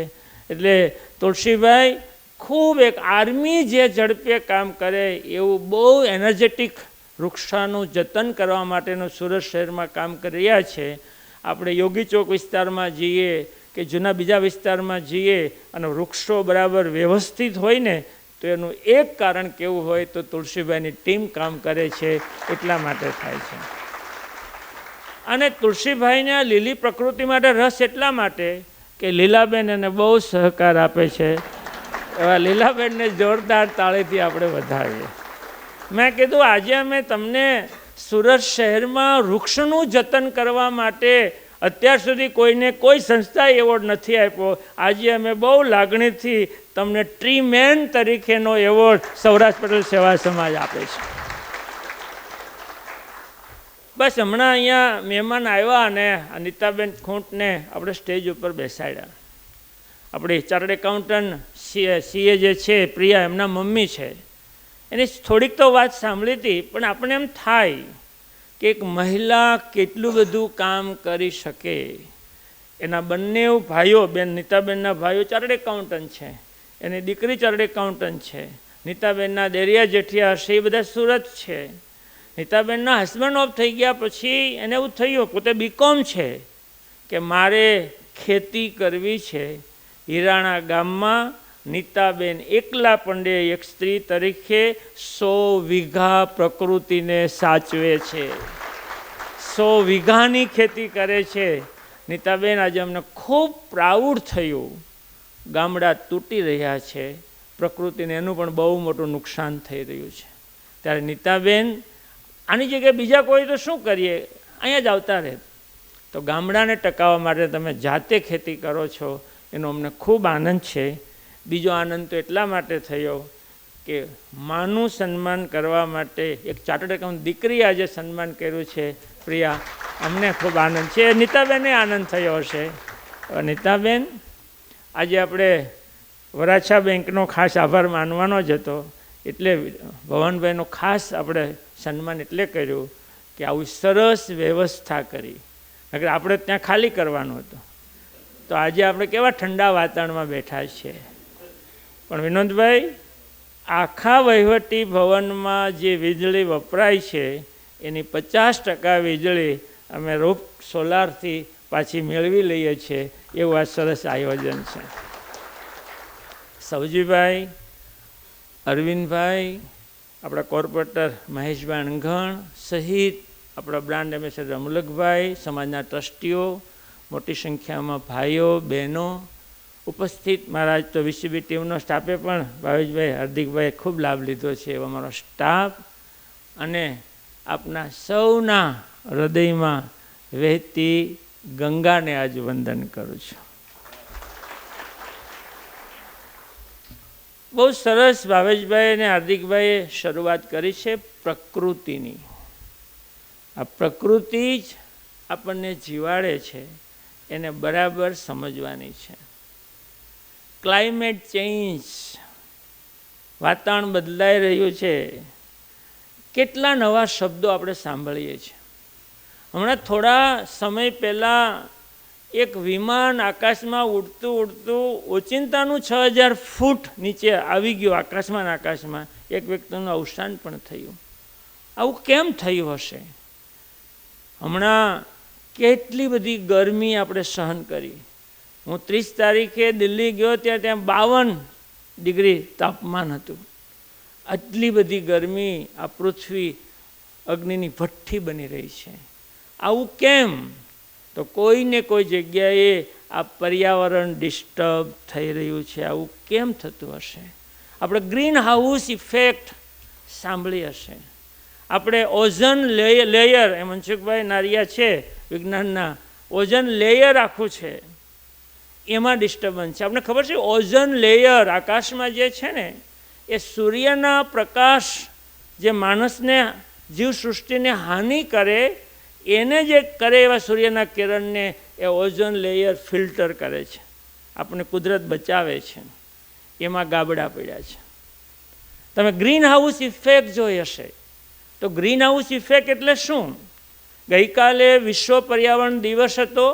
એટલે તુલસીભાઈ ખૂબ એક આર્મી જે ઝડપે કામ કરે એવું બહુ એનર્જેટિક વૃક્ષાનું જતન કરવા માટેનું સુરત શહેરમાં કામ કરી રહ્યા છે. આપણે યોગી ચોક વિસ્તારમાં જઈએ કે જૂના બીજા વિસ્તારમાં જઈએ અને વૃક્ષો બરાબર વ્યવસ્થિત હોય ને, તો એનું એક કારણ કેવું હોય તો તુલસીભાઈની ટીમ કામ કરે છે, એટલા માટે થાય છે. અને તુલસીભાઈને લીલી પ્રકૃતિ માટે રસ એટલા માટે કે લીલાબેન એને બહુ સહકાર આપે છે. એવા લીલાબેનને જોરદાર તાળીથી આપણે વધાવીએ. મેં કીધું, આજે અમે તમને સુરત શહેરમાં વૃક્ષનું જતન કરવા માટે અત્યાર સુધી કોઈને કોઈ સંસ્થાએ એવોર્ડ નથી આપ્યો. આજે અમે બહુ લાગણીથી તમને ટ્રી મેન તરીકેનો એવોર્ડ સૌરાષ્ટ્ર પટેલ સેવા સમાજ આપે છે. બસ હમણાં અહીંયા મહેમાન આવ્યા અને અનિતાબેન ખૂંટને આપણે સ્ટેજ ઉપર બેસાડ્યા. આપણી ચાર્ટર્ડ એકાઉન્ટન્ટ સીએ જે છે પ્રિયા, એમના મમ્મી છે. એની થોડીક તો વાત સાંભળી હતી, પણ આપણે એમ થાય કે એક મહિલા કેટલું બધું કામ કરી શકે. એના બંને ભાઈઓ, બેન નીતાબેનના ભાઈઓ ચાર્ટર્ડ એકાઉન્ટન્ટ છે, એની દીકરી ચાર્ટર્ડ એકાઉન્ટન્ટ છે. નીતાબેનના દેરિયા જેઠિયા હશે એ બધા સુરત છે. નીતાબેનના હસબન્ડ ઓફ થઈ ગયા પછી એને એવું થયું, પોતે બીકોમ છે, કે મારે ખેતી કરવી છે. હિરાણા ગામમાં નીતાબેન એકલા પંડે એક સ્ત્રી તરીકે 100 વીઘા પ્રકૃતિને સાચવે છે. 100 વીઘાની ખેતી કરે છે. નીતાબેન, આજે અમને ખૂબ પ્રાઉડ થયું. ગામડા તૂટી રહ્યા છે, પ્રકૃતિને એનું પણ બહુ મોટું નુકસાન થઈ રહ્યું છે. ત્યારે નીતાબેન, આની જગ્યાએ બીજા કોઈ તો શું કરીએ, અહીંયા જ આવતા રહે. તો ગામડાને ટકાવવા માટે તમે જાતે ખેતી કરો છો, એનો અમને ખૂબ આનંદ છે. બીજો આનંદ તો એટલા માટે થયો કે માનું સન્માન કરવા માટે એક ચાર્ટર્ડ એકાઉન્ટ દીકરી આજે સન્માન કર્યું છે. પ્રિયા, અમને ખૂબ આનંદ છે. નીતાબેનને આનંદ થયો હશે. નીતાબેન, આજે આપણે વરાછા બેંકનો ખાસ આભાર માનવાનો જ હતો, એટલે ભવનભાઈનો ખાસ આપણે સન્માન એટલે કર્યું કે આવું સરસ વ્યવસ્થા કરી. નકર આપણે ત્યાં ખાલી કરવાનું હતું. તો આજે આપણે કેવા ઠંડા વાતાવરણમાં બેઠા છીએ. પણ વિનોદભાઈ, આખા વહીવટી ભવનમાં જે વીજળી વપરાય છે એની 50% વીજળી અમે રૂપ સોલારથી પાછી મેળવી લઈએ છીએ. એવું આ સરસ આયોજન છે. સવજીભાઈ, અરવિંદભાઈ, આપણા કોર્પોરેટર મહેશભાઈ અણઘણ સહિત આપણા બ્રાન્ડ એમ્બેસેડર અમુલકભાઈ, સમાજના ટ્રસ્ટીઓ, મોટી સંખ્યામાં ભાઈઓ બહેનો ઉપસ્થિત. મારા તો વીસીબી ટીમનો સ્ટાફે પણ ભાવેશભાઈ, હાર્દિકભાઈ ખૂબ લાભ લીધો છે. એવો અમારો સ્ટાફ અને આપના સૌના હૃદયમાં વહેતી ગંગાને આજ વંદન કરું છું. બહુ સરસ ભાવેશભાઈ અને હાર્દિકભાઈએ શરૂઆત કરી છે પ્રકૃતિની. આ પ્રકૃતિ જ આપણને જીવાડે છે એને બરાબર સમજવાની છે. ક્લાઇમેટ ચેન્જ, વાતાવરણ બદલાઈ રહ્યું છે. કેટલા નવા શબ્દો આપણે સાંભળીએ છીએ. હમણાં થોડા સમય પહેલાં એક વિમાન આકાશમાં ઉડતું ઉડતું ઓચિંતાનું 6000 ફૂટ નીચે આવી ગયું આકાશમાં. એક વ્યક્તિનું અવસાન પણ થયું. આવું કેમ થયું હશે? હમણાં કેટલી બધી ગરમી આપણે સહન કરી. હું 30 તારીખે દિલ્હી ગયો ત્યાં 52 ડિગ્રી તાપમાન હતું. આટલી બધી ગરમી, આ પૃથ્વી અગ્નિની ભઠ્ઠી બની રહી છે. આવું કેમ? તો કોઈને કોઈ જગ્યાએ આ પર્યાવરણ ડિસ્ટર્બ થઈ રહ્યું છે. આવું કેમ થતું હશે? આપણે ગ્રીન હાઉસ ઇફેક્ટ સાંભળી હશે. આપણે ઓઝોન લેયર, એ મનસુખભાઈ નારિયા છે વિજ્ઞાનના, ઓઝોન લેયર આખું છે, એમાં ડિસ્ટર્બન્સ છે. આપણે ખબર છે ઓઝોન લેયર આકાશમાં જે છે ને, એ સૂર્યના પ્રકાશ જે માણસને, જીવસૃષ્ટિને હાનિ કરે, એને જે કરે એવા સૂર્યના કિરણને એ ઓઝોન લેયર ફિલ્ટર કરે છે. આપણે કુદરત બચાવે છે. એમાં ગાબડા પડ્યા છે. તમે ગ્રીન હાઉસ ઇફેક્ટ જોઈ હશે. તો ગ્રીન હાઉસ ઇફેક્ટ એટલે શું? ગઈકાલે વિશ્વ પર્યાવરણ દિવસ હતો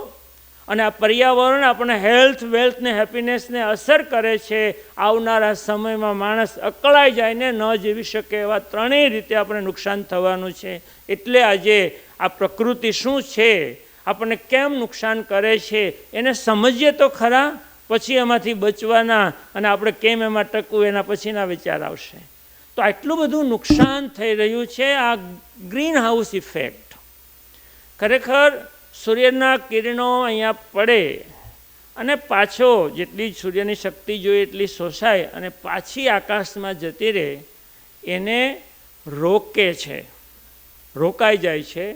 અને આ પર્યાવરણ આપણે હેલ્થ, વેલ્થ ને હેપીનેસને અસર કરે છે. આવનારા સમયમાં માણસ અકળાઈ જાય ને ન જીવી શકે એવા ત્રણેય રીતે આપણે નુકસાન થવાનું છે. એટલે આજે આ પ્રકૃતિ શું છે, આપણને કેમ નુકસાન કરે છે, એને સમજીએ તો ખરા, પછી એમાંથી બચવાના અને આપણે કેમ એમાં ટકવું એના પછીના વિચાર આવશે. તો આટલું બધું નુકસાન થઈ રહ્યું છે. આ ગ્રીન હાઉસ ઇફેક્ટ ખરેખર સૂર્યના કિરણો અહીંયા પડે અને પાછો જેટલી સૂર્યની શક્તિ જોઈએ એટલી શોષાય અને પાછી આકાશમાં જતી રહે, એને રોકે છે, રોકાઈ જાય છે.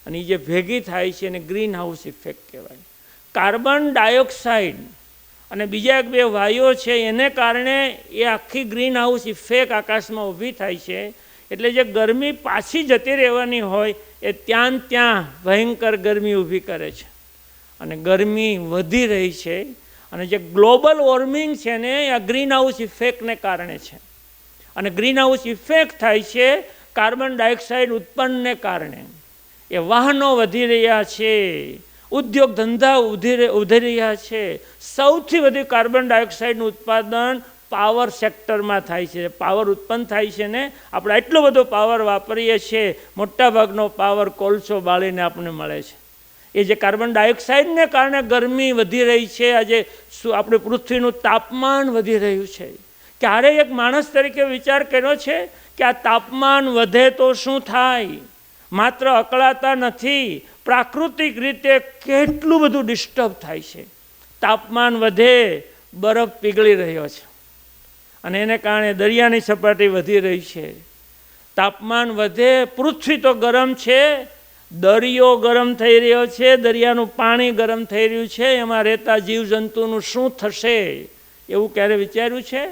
અને એ જે ભેગી થાય છે એને ગ્રીન હાઉસ ઇફેક્ટ કહેવાય. કાર્બન ડાયોક્સાઇડ અને બીજા 1-2 વાયુઓ છે, એને કારણે એ આખી ગ્રીન હાઉસ ઇફેક્ટ આકાશમાં ઊભી થાય છે. એટલે જે ગરમી પાછી જતી રહેવાની હોય એ ત્યાં ભયંકર ગરમી ઊભી કરે છે અને ગરમી વધી રહી છે. અને જે ગ્લોબલ વોર્મિંગ છે ને, આ ગ્રીન હાઉસ ઇફેક્ટને કારણે છે. અને ગ્રીન હાઉસ ઇફેક્ટ થાય છે કાર્બન ડાયોક્સાઇડ ઉત્પન્નને કારણે. એ વાહનો વધી રહ્યા છે, ઉદ્યોગ ધંધા વધી રહ્યા છે. સૌથી વધુ કાર્બન ડાયોક્સાઇડનું ઉત્પાદન પાવર સેક્ટરમાં થાય છે. પાવર ઉત્પન્ન થાય છે ને, આપણે આટલો બધો પાવર વાપરીએ છીએ, મોટાભાગનો પાવર કોલસો બાળીને આપણને મળે છે. એ જે કાર્બન ડાયોક્સાઇડને કારણે ગરમી વધી રહી છે. આજે આપણે પૃથ્વીનું તાપમાન વધી રહ્યું છે. ક્યારેય એક માણસ તરીકે વિચાર કર્યો છે કે આ તાપમાન વધે તો શું થાય? માત્ર અકળાતા નથી, પ્રાકૃતિક રીતે કેટલું બધું ડિસ્ટર્બ થાય છે. તાપમાન વધે, બરફ પીગળી રહ્યો છે અને એને કારણે દરિયાની સપાટી વધી રહી છે. તાપમાન વધે, પૃથ્વી તો ગરમ છે, દરિયો ગરમ થઈ રહ્યો છે, દરિયાનું પાણી ગરમ થઈ રહ્યું છે. એમાં રહેતા જીવજંતુનું શું થશે એવું ક્યારે વિચાર્યું છે?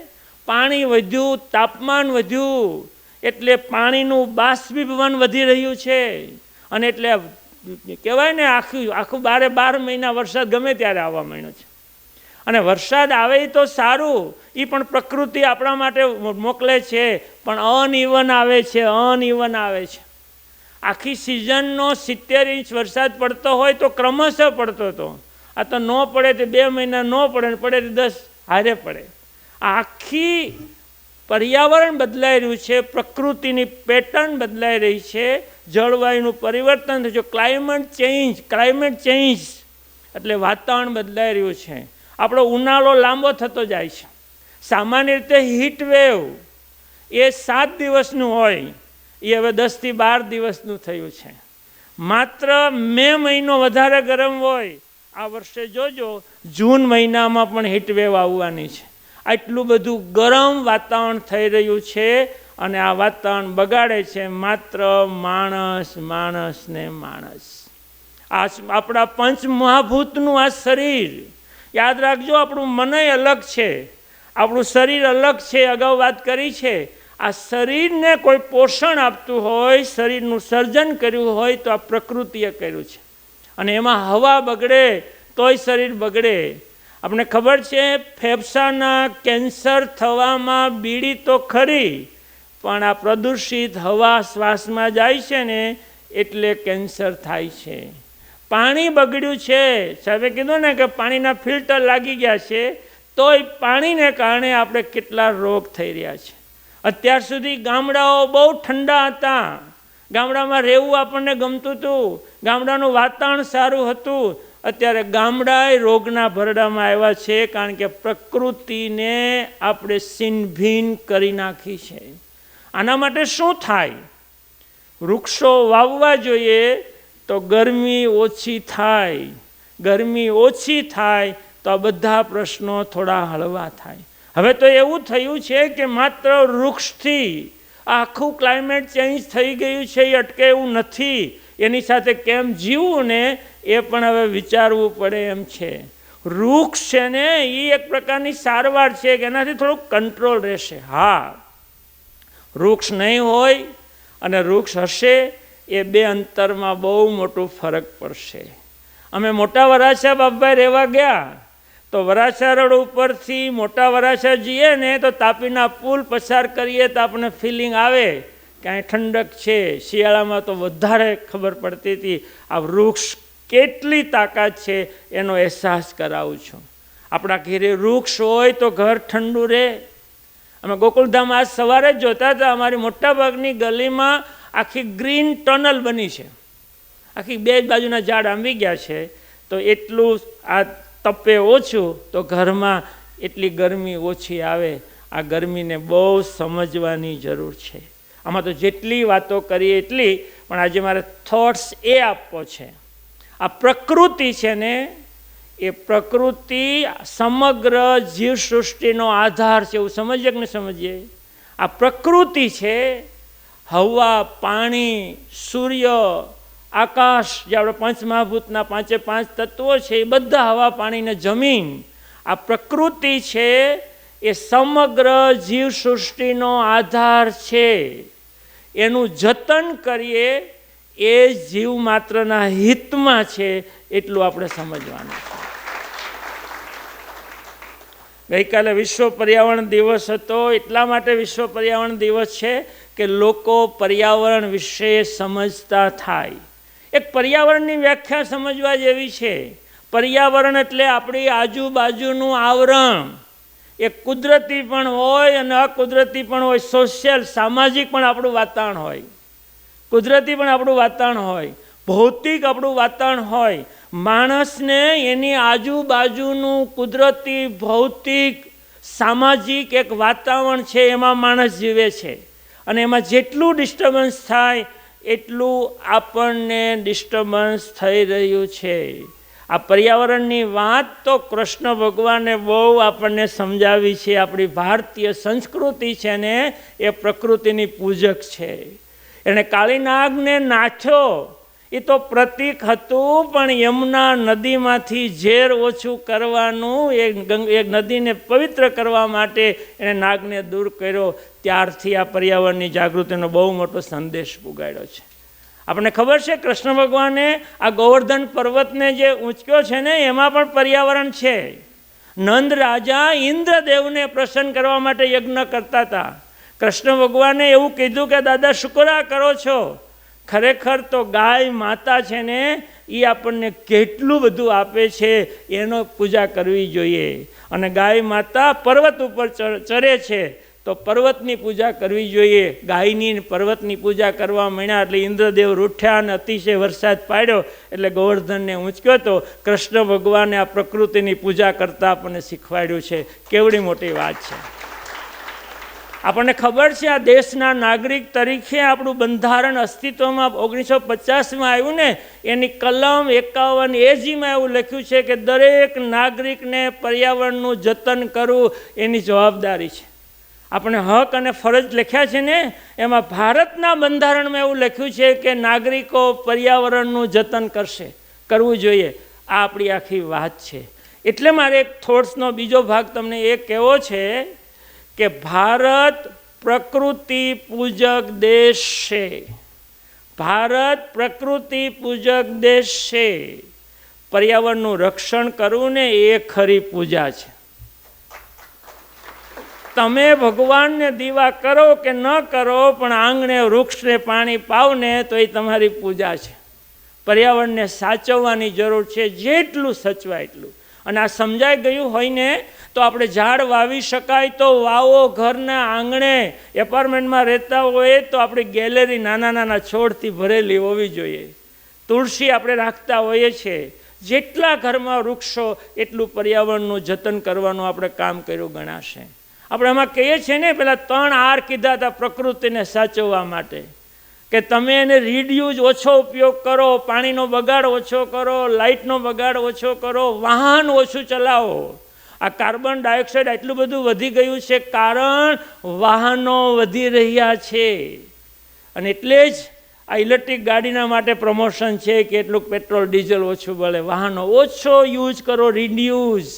પાણી વધ્યું, તાપમાન વધ્યું એટલે પાણીનું બાષ્પીભવન વધી રહ્યું છે. અને એટલે કહેવાય ને આખું 12 મહિના વરસાદ ગમે ત્યારે આવવા માંડ્યો છે. અને વરસાદ આવે એ તો સારું, એ પણ પ્રકૃતિ આપણા માટે મોકલે છે, પણ અનઇવન આવે છે, અનઇવન આવે છે. આખી સિઝનનો 70 ઇંચ વરસાદ પડતો હોય તો ક્રમશઃ પડતો હતો. આ તો ન પડે તે 2 મહિના ન પડે, પડે તે 10 હારે પડે. આખી પર્યાવરણ બદલાઈ રહ્યું છે, પ્રકૃતિની પેટર્ન બદલાઈ રહી છે, જળવાયુનું પરિવર્તન થયું છે. ક્લાઇમેટ ચેન્જ એટલે વાતાવરણ બદલાઈ રહ્યું છે. આપણો ઉનાળો લાંબો થતો જાય છે. સામાન્ય રીતે હીટ વેવ એ 7 દિવસનું હોય, એ હવે 10 થી 12 દિવસનું થયું છે. માત્ર મે મહિનો વધારે ગરમ હોય. આ વર્ષે જોજો જૂન મહિનામાં પણ હીટ વેવ આવવાની છે. આટલું બધું ગરમ વાતાવરણ થઈ રહ્યું છે અને આ વાતાવરણ બગાડે છે માત્ર માણસ ને માણસ. આ આપણા પંચમહાભૂતનું આ શરીર, યાદ રાખજો, આપણું મનય અલગ છે, આપણું શરીર અલગ છે. અગાઉ વાત કરી છે. આ શરીરને કોઈ પોષણ આપતું હોય, શરીરનું સર્જન કર્યું હોય તો આ પ્રકૃતિએ કર્યું છે. અને એમાં હવા બગડે તોય શરીર બગડે. આપણે ખબર છે ફેફસાના કેન્સર થવામાં બીડી તો ખરી, પણ આ પ્રદૂષિત હવા શ્વાસમાં જાય છે ને એટલે કેન્સર થાય છે. પાણી બગડ્યું છે, સાહેબે કીધું ને કે પાણીના ફિલ્ટર લાગી ગયા છે, તોય પાણીને કારણે આપણે કેટલા રોગ થઈ રહ્યા છે. અત્યાર સુધી ગામડાઓ બહુ ઠંડા હતા, ગામડામાં રહેવું આપણને ગમતું હતું, ગામડાનું વાતાવરણ સારું હતું. અત્યારે ગામડાએ રોગના ભરડામાં આવ્યા છે, કારણ કે પ્રકૃતિને આપણે છીનભીન કરી નાખી છે. આના માટે શું થાય? વૃક્ષો વાવવા જોઈએ તો ગરમી ઓછી થાય, ગરમી ઓછી થાય તો આ બધા પ્રશ્નો થોડા હળવા થાય. હવે તો એવું થયું છે કે માત્ર વૃક્ષથી આખું ક્લાઇમેટ ચેન્જ થઈ ગયું છે, એ અટકે એવું નથી. એની સાથે કેમ જીવવું ને એ પણ હવે વિચારવું પડે એમ છે. વૃક્ષ છે ને એ એક પ્રકારની સારવાર છે કે એનાથી થોડુંક કંટ્રોલ રહેશે. હા, વૃક્ષ નહીં હોય અને વૃક્ષ હશે એ બે અંતરમાં બહુ મોટું ફરક પડશે. અમે મોટા વરાછા બાપભાઈ રહેવા ગયા તો વરાછા રોડ ઉપરથી મોટા વરાછા જઈએ ને તો તાપીના પુલ પસાર કરીએ તો આપણને ફિલિંગ આવે કે અહીં ઠંડક છે. શિયાળામાં તો વધારે ખબર પડતી હતી. આ વૃક્ષ કેટલી તાકાત છે એનો અહેસાસ કરાવું છું. આપણા ઘરે વૃક્ષ હોય તો ઘર ઠંડુ રહે. અમે ગોકુલધામ આજ સવારે જ જોતા હતા, અમારી મોટાભાગની ગલીમાં આખી ગ્રીન ટનલ બની છે, આખી બે બાજુના ઝાડ આંબી ગયા છે. તો એટલું આ તપે ઓછું તો ઘરમાં એટલી ગરમી ઓછી આવે. આ ગરમીને બહુ સમજવાની જરૂર છે. આમાં તો જેટલી વાતો કરીએ એટલી, પણ આજે મારે થોટ્સ એ આપવો છે. આ પ્રકૃતિ છે ને એ પ્રકૃતિ સમગ્ર જીવસૃષ્ટિનો આધાર છે, એવું સમજીએ કે ન સમજીએ? આ પ્રકૃતિ છે, હવા, પાણી, સૂર્ય, આકાશ, જે આપણે પંચમહાભૂતના પાંચે પાંચ તત્વો છે એ બધા હવા, પાણી ને જમીન, આ પ્રકૃતિ છે એ સમગ્ર જીવસૃષ્ટિનો આધાર છે. એનું જતન કરીએ એ જીવ માત્રના હિતમાં છે, એટલું આપણે સમજવાનું છે. ગઈકાલે વિશ્વ પર્યાવરણ દિવસ હતો. એટલા માટે વિશ્વ પર્યાવરણ દિવસ છે કે લોકો પર્યાવરણ વિશે સમજતા થાય. એક પર્યાવરણની વ્યાખ્યા સમજવા જેવી છે. પર્યાવરણ એટલે આપણી આજુબાજુનું આવરણ. એ કુદરતી પણ હોય અને અકુદરતી પણ હોય, સોશિયલ, સામાજિક પણ આપણું વાતાવરણ હોય, કુદરતી પણ આપણું વાતાવરણ હોય, ભૌતિક આપણું વાતાવરણ હોય. માણસને એની આજુબાજુનું કુદરતી, ભૌતિક, સામાજિક એક વાતાવરણ છે, એમાં માણસ જીવે છે. અને એમાં જેટલું ડિસ્ટર્બન્સ થાય એટલું આપણને ડિસ્ટર્બન્સ થઈ રહ્યું છે. આ પર્યાવરણની વાત તો કૃષ્ણ ભગવાને બહુ આપણને સમજાવી છે. આપણી ભારતીય સંસ્કૃતિ છે ને એ પ્રકૃતિની પૂજક છે. એણે કાળી નાગને નાથ્યો એ તો પ્રતીક હતું, પણ યમુના નદીમાંથી ઝેર ઓછું કરવાનું, એ નદીને પવિત્ર કરવા માટે એણે નાગને દૂર કર્યો. ત્યારથી આ પર્યાવરણની જાગૃતિનો બહુ મોટો સંદેશ પુગાડ્યો છે. આપણને ખબર છે કૃષ્ણ ભગવાને આ ગોવર્ધન પર્વતને જે ઊંચક્યો છે ને એમાં પણ પર્યાવરણ છે. નંદ રાજા ઇન્દ્રદેવને પ્રસન્ન કરવા માટે યજ્ઞ કરતા હતા. કૃષ્ણ ભગવાને એવું કીધું કે દાદા શુક્રા કરો છો. ખરેખર તો ગાય માતા છે ને એ આપણને કેટલું બધું આપે છે, એનો પૂજા કરવી જોઈએ. અને ગાય માતા પર્વત ઉપર ચરે છે તો પર્વતની પૂજા કરવી જોઈએ. ગાયની પર્વતની પૂજા કરવા માંડ્યા એટલે ઇન્દ્રદેવ રૂઠ્યા અને અતિશય વરસાદ પાડ્યો એટલે ગોવર્ધનને ઊંચક્યો. તો કૃષ્ણ ભગવાને આ પ્રકૃતિની પૂજા કરતા આપણને શીખવાડ્યું છે. કેવડી મોટી વાત છે. આપણને ખબર છે આ દેશના નાગરિક તરીકે આપણું બંધારણ અસ્તિત્વમાં 1950માં આવ્યું ને, એની કલમ 51A એવું લખ્યું છે કે દરેક નાગરિકને પર્યાવરણનું જતન કરવું એની જવાબદારી છે. આપણે હક અને ફરજ લખ્યા છે ને, એમાં ભારતના બંધારણમાં એવું લખ્યું છે કે નાગરિકો પર્યાવરણનું જતન કરશે, કરવું જોઈએ. આ આપણી આખી વાત છે. એટલે મારે એક થોટ્સનો બીજો ભાગ તમને એ કહેવો છે કે ભારત પ્રકૃતિ પૂજક દેશ છે. ભારત પ્રકૃતિ પૂજક દેશ છે. પર્યાવરણનું રક્ષણ કરવું ને એ ખરી પૂજા છે. તમે ભગવાનને દીવા કરો કે ન કરો, પણ આંગણે વૃક્ષને પાણી પાવ ને તો એ તમારી પૂજા છે. પર્યાવરણને સાચવવાની જરૂર છે, જેટલું સચવાય એટલું. અને આ સમજાઈ ગયું હોય ને તો આપણે ઝાડ વાવી શકાય તો વાવો. ઘરના આંગણે એપાર્ટમેન્ટમાં રહેતા હોય તો આપણી ગેલેરી નાના નાના છોડથી ભરેલી હોવી જોઈએ. તુલસી આપણે રાખતા હોઈએ છીએ. જેટલા ઘરમાં વૃક્ષો એટલું પર્યાવરણનું જતન કરવાનું આપણે કામ કર્યું ગણાશે. આપણે એમાં કહીએ છીએ ને, પેલા 3 R કીધા હતા પ્રકૃતિને સાચવવા માટે, કે તમે એને રીડયુઝ ઓછો ઉપયોગ કરો, પાણીનો બગાડ ઓછો કરો, લાઇટનો બગાડ ઓછો કરો, વાહન ઓછું ચલાવો. આ કાર્બન ડાયોક્સાઇડ એટલું બધું વધી ગયું છે કારણ વાહનો વધી રહ્યા છે. અને એટલે જ આ ઇલેક્ટ્રિક ગાડીના માટે પ્રમોશન છે કે એટલું પેટ્રોલ ડીઝલ ઓછું બળે. વાહનો ઓછો યુઝ કરો, રીડ્યુઝ,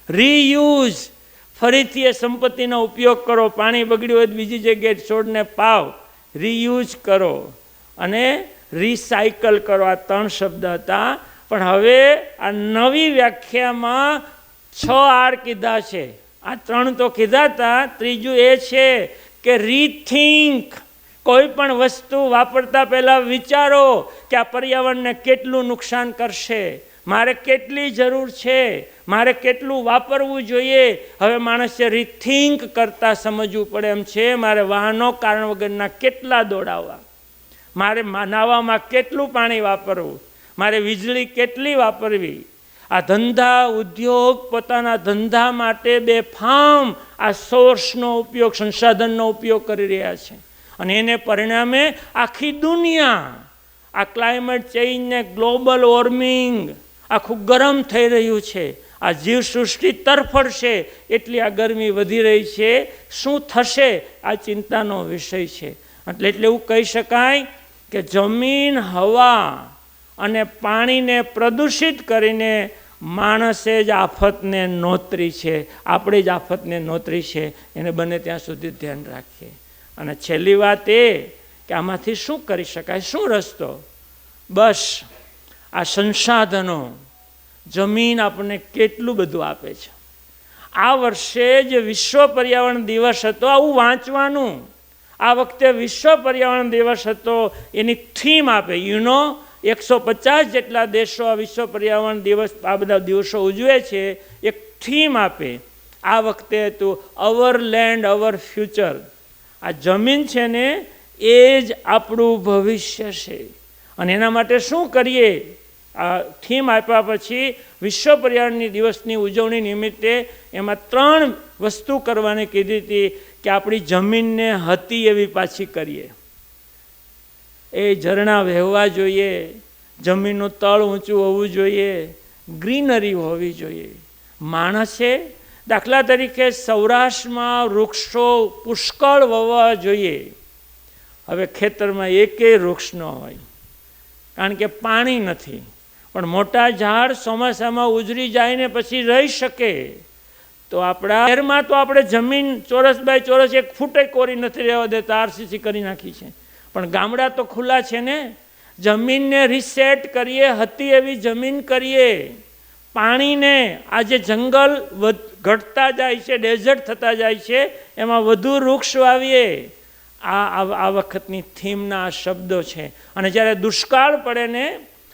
રીયુઝ, ફરીથી એ સંપત્તિનો ઉપયોગ કરો. પાણી બગડ્યું હોય તો બીજી જગ્યાએ છોડને પાવ, રીયુઝ કરો અને રિસાયકલ કરો. આ 3 શબ્દ હતા. પણ હવે આ નવી વ્યાખ્યામાં 6 R કીધા છે. આ 3 તો કીધા હતા, ત્રીજું એ છે કે રીથિંક. કોઈ પણ વસ્તુ વાપરતા પહેલા વિચારો કે આ પર્યાવરણને કેટલું નુકસાન કરશે, મારે કેટલી જરૂર છે, મારે કેટલું વાપરવું જોઈએ. હવે માણસે રીથિંક કરતાં સમજવું પડે એમ છે. મારે વાહનો કારણ વગરના કેટલા દોડાવવા, મારે નાહવામાં કેટલું પાણી વાપરવું, મારે વીજળી કેટલી વાપરવી. આ ધંધા ઉદ્યોગ પોતાના ધંધા માટે બેફામ આ સોર્સનો ઉપયોગ, સંસાધનનો ઉપયોગ કરી રહ્યા છે. અને એને પરિણામે આખી દુનિયા આ ક્લાઇમેટ ચેન્જને, ગ્લોબલ વોર્મિંગ, આખું ગરમ થઈ રહ્યું છે. આ જીવસૃષ્ટિ તરફડશે એટલી આ ગરમી વધી રહી છે. શું થશે આ ચિંતાનો વિષય છે. એટલે એવું કહી શકાય કે જમીન, હવા અને પાણીને પ્રદૂષિત કરીને માણસે જ આફતને નોતરી છે. આપણે જ આફતને નોતરી છે. એને બને ત્યાં સુધી ધ્યાન રાખીએ. અને છેલ્લી વાત એ કે આમાંથી શું કરી શકાય, શું રસ્તો? બસ આ સંસાધનો, જમીન આપણને કેટલું બધું આપે છે. આ વર્ષે જે વિશ્વ પર્યાવરણ દિવસ હતો, આવું વાંચવાનું. આ વખતે વિશ્વ પર્યાવરણ દિવસ હતો, એની થીમ આપે. 150 જેટલા દેશો આ વિશ્વ પર્યાવરણ દિવસ, આ બધા દિવસો ઉજવે છે. એક થીમ આપે. આ વખતે હતું અવર લેન્ડ અવર ફ્યુચર. આ જમીન છે ને એ જ આપણું ભવિષ્ય છે. અને એના માટે શું કરીએ? આ થીમ આપ્યા પછી વિશ્વ પર્યાવરણ દિવસની ઉજવણી નિમિત્તે એમાં 3 વસ્તુ કરવાની કીધી હતી કે આપણી જમીનને હતી એવી પાછી કરીએ. એ ઝરણા વહેવા જોઈએ, જમીનનું તળ ઊંચું હોવું જોઈએ, ગ્રીનરી હોવી જોઈએ. માણસે દાખલા તરીકે સૌરાષ્ટ્રમાં વૃક્ષો પુષ્કળ વાવવા જોઈએ. હવે ખેતરમાં એકેય વૃક્ષ ન હોય કારણ કે પાણી નથી. પણ મોટા ઝાડ ચોમાસામાં ઉજરી જાય ને પછી રહી શકે. તો આપણા શહેરમાં તો આપણે જમીન ચોરસ બાય ચોરસ 1 ફૂટ કોરી નથી રહેવા દેતા, RCC કરી નાખી છે. પણ ગામડા તો ખુલ્લા છે ને. જમીનને રિસેટ કરીએ, હતી એવી જમીન કરીએ. પાણીને, આજે જંગલ ઘટતા જાય છે, ડેઝર્ટ થતા જાય છે, એમાં વધુ વૃક્ષ વાવીએ. આ વખતની થીમના શબ્દો છે. અને જ્યારે દુષ્કાળ પડે ને,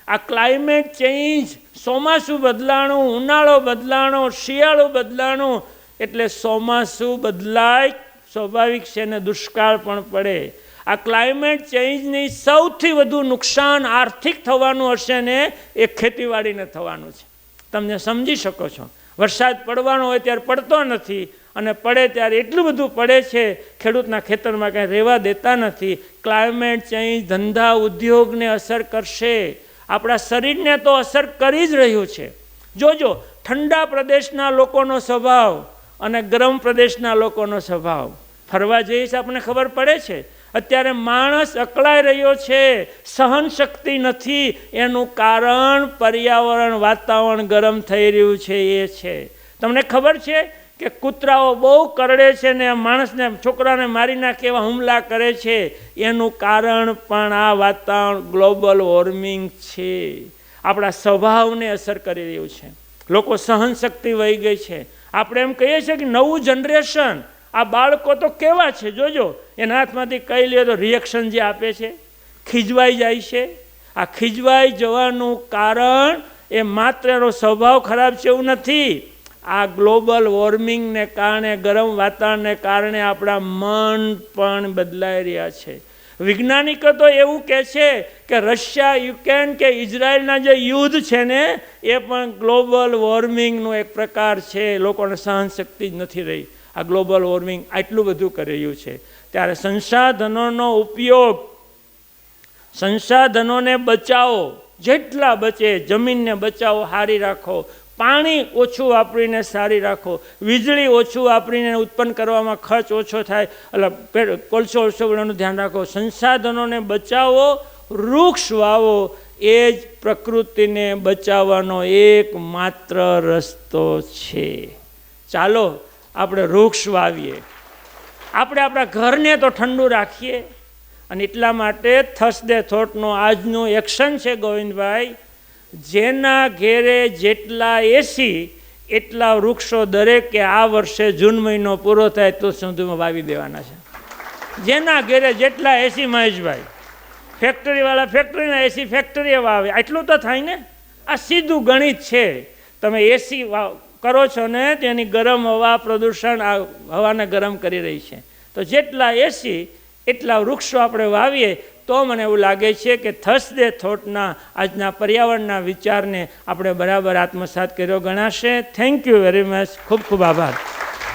આ ક્લાઇમેટ ચેન્જ, ચોમાસું બદલાણું, ઉનાળો બદલાણો, શિયાળો બદલાણું, એટલે ચોમાસું બદલાય સ્વાભાવિક છે ને દુષ્કાળ પણ પડે. આ ક્લાઇમેટ ચેન્જની સૌથી વધુ નુકસાન આર્થિક થવાનું હશે ને એ ખેતીવાડીને થવાનું છે. તમને સમજી શકો છો. વરસાદ પડવાનો હોય ત્યારે પડતો નથી, અને પડે ત્યારે એટલું બધું પડે છે ખેડૂતના ખેતરમાં કાંઈ રહેવા દેતા નથી. ક્લાઇમેટ ચેન્જ ધંધા ઉદ્યોગને અસર કરશે, આપણા શરીરને તો અસર કરી જ રહ્યું છે. જોજો, ઠંડા પ્રદેશના લોકોનો સ્વભાવ અને ગરમ પ્રદેશના લોકોનો સ્વભાવ, ફરવા જઈએ છે આપણને ખબર પડે છે. અત્યારે માણસ અકળાઈ રહ્યો છે, સહન શક્તિ નથી. એનું કારણ પર્યાવરણ, વાતાવરણ ગરમ થઈ રહ્યું છે એ છે. તમને ખબર છે કે કૂતરાઓ બહુ કરડે છે ને માણસને છોકરાને મારી નાખે એવા હુમલા કરે છે, એનું કારણ પણ આ વાતાવરણ ગ્લોબલ વોર્મિંગ છે. આપણા સ્વભાવને અસર કરી રહ્યું છે. લોકો સહનશક્તિ વહી ગઈ છે. આપણે એમ કહીએ છીએ કે નવું જનરેશન, આ બાળકો તો કેવા છે જોજો, એના હાથમાંથી કહી લે તો રિએક્શન જે આપે છે, ખીજવાઈ જાય છે. આ ખીજવાઈ જવાનું કારણ એ માત્ર એનો સ્વભાવ ખરાબ છે એવું નથી. આ ગ્લોબલ વોર્મિંગને કારણે, ગરમ વાતાવરણને કારણે આપણા મન પણ બદલાઈ રહ્યા છે. વૈજ્ઞાનિકો તો એવું કહે છે કે રશિયા, યુક્રેન કે ઇઝરાયલના જે યુદ્ધ છે ને એ પણ ગ્લોબલ વોર્મિંગનો એક પ્રકાર છે. લોકોને સહનશક્તિ જ નથી રહી. આ ગ્લોબલ વોર્મિંગ આટલું બધું કરી રહ્યું છે. ત્યારે સંસાધનોનો ઉપયોગ, સંસાધનોને બચાવો, જેટલા બચે જમીનને બચાવો, સારી રાખો. પાણી ઓછું વાપરીને સારી રાખો. વીજળી ઓછું વાપરીને ઉત્પન્ન કરવામાં ખર્ચ ઓછો થાય, એટલે કોલસો ઓછો બનાવવાનું ધ્યાન રાખો. સંસાધનોને બચાવો, વૃક્ષ વાવો. એ જ પ્રકૃતિને બચાવવાનો એકમાત્ર રસ્તો છે. ચાલો આપણે વૃક્ષ વાવીએ, આપણે આપણા ઘરને તો ઠંડુ રાખીએ. અને એટલા માટે થર્સડે થોટનો આજનું એક્શન છે ગોવિંદભાઈ, જેના ઘેરે જેટલા એસી એટલા વૃક્ષો દરેકે આ વર્ષે જૂન મહિનો પૂરો થાય તો સુધીમાં વાવી દેવાના છે. જેના ઘેરે જેટલા એસી, મહેશભાઈ, ફેક્ટરીવાળા ફેક્ટરીના એસી ફેક્ટરીએ વાવે, આટલું તો થાય ને. આ સીધું ગણિત છે. તમે એસી કરો છો ને તેની ગરમ હવા, પ્રદૂષણ આ હવાને ગરમ કરી રહી છે. તો જેટલા એસી એટલા વૃક્ષો આપણે વાવીએ તો મને એવું લાગે છે કે થર્સડે થોટના આજના પર્યાવરણના વિચારને આપણે બરાબર આત્મસાત કર્યો ગણાશે. Thank you very much. ખૂબ ખૂબ આભાર.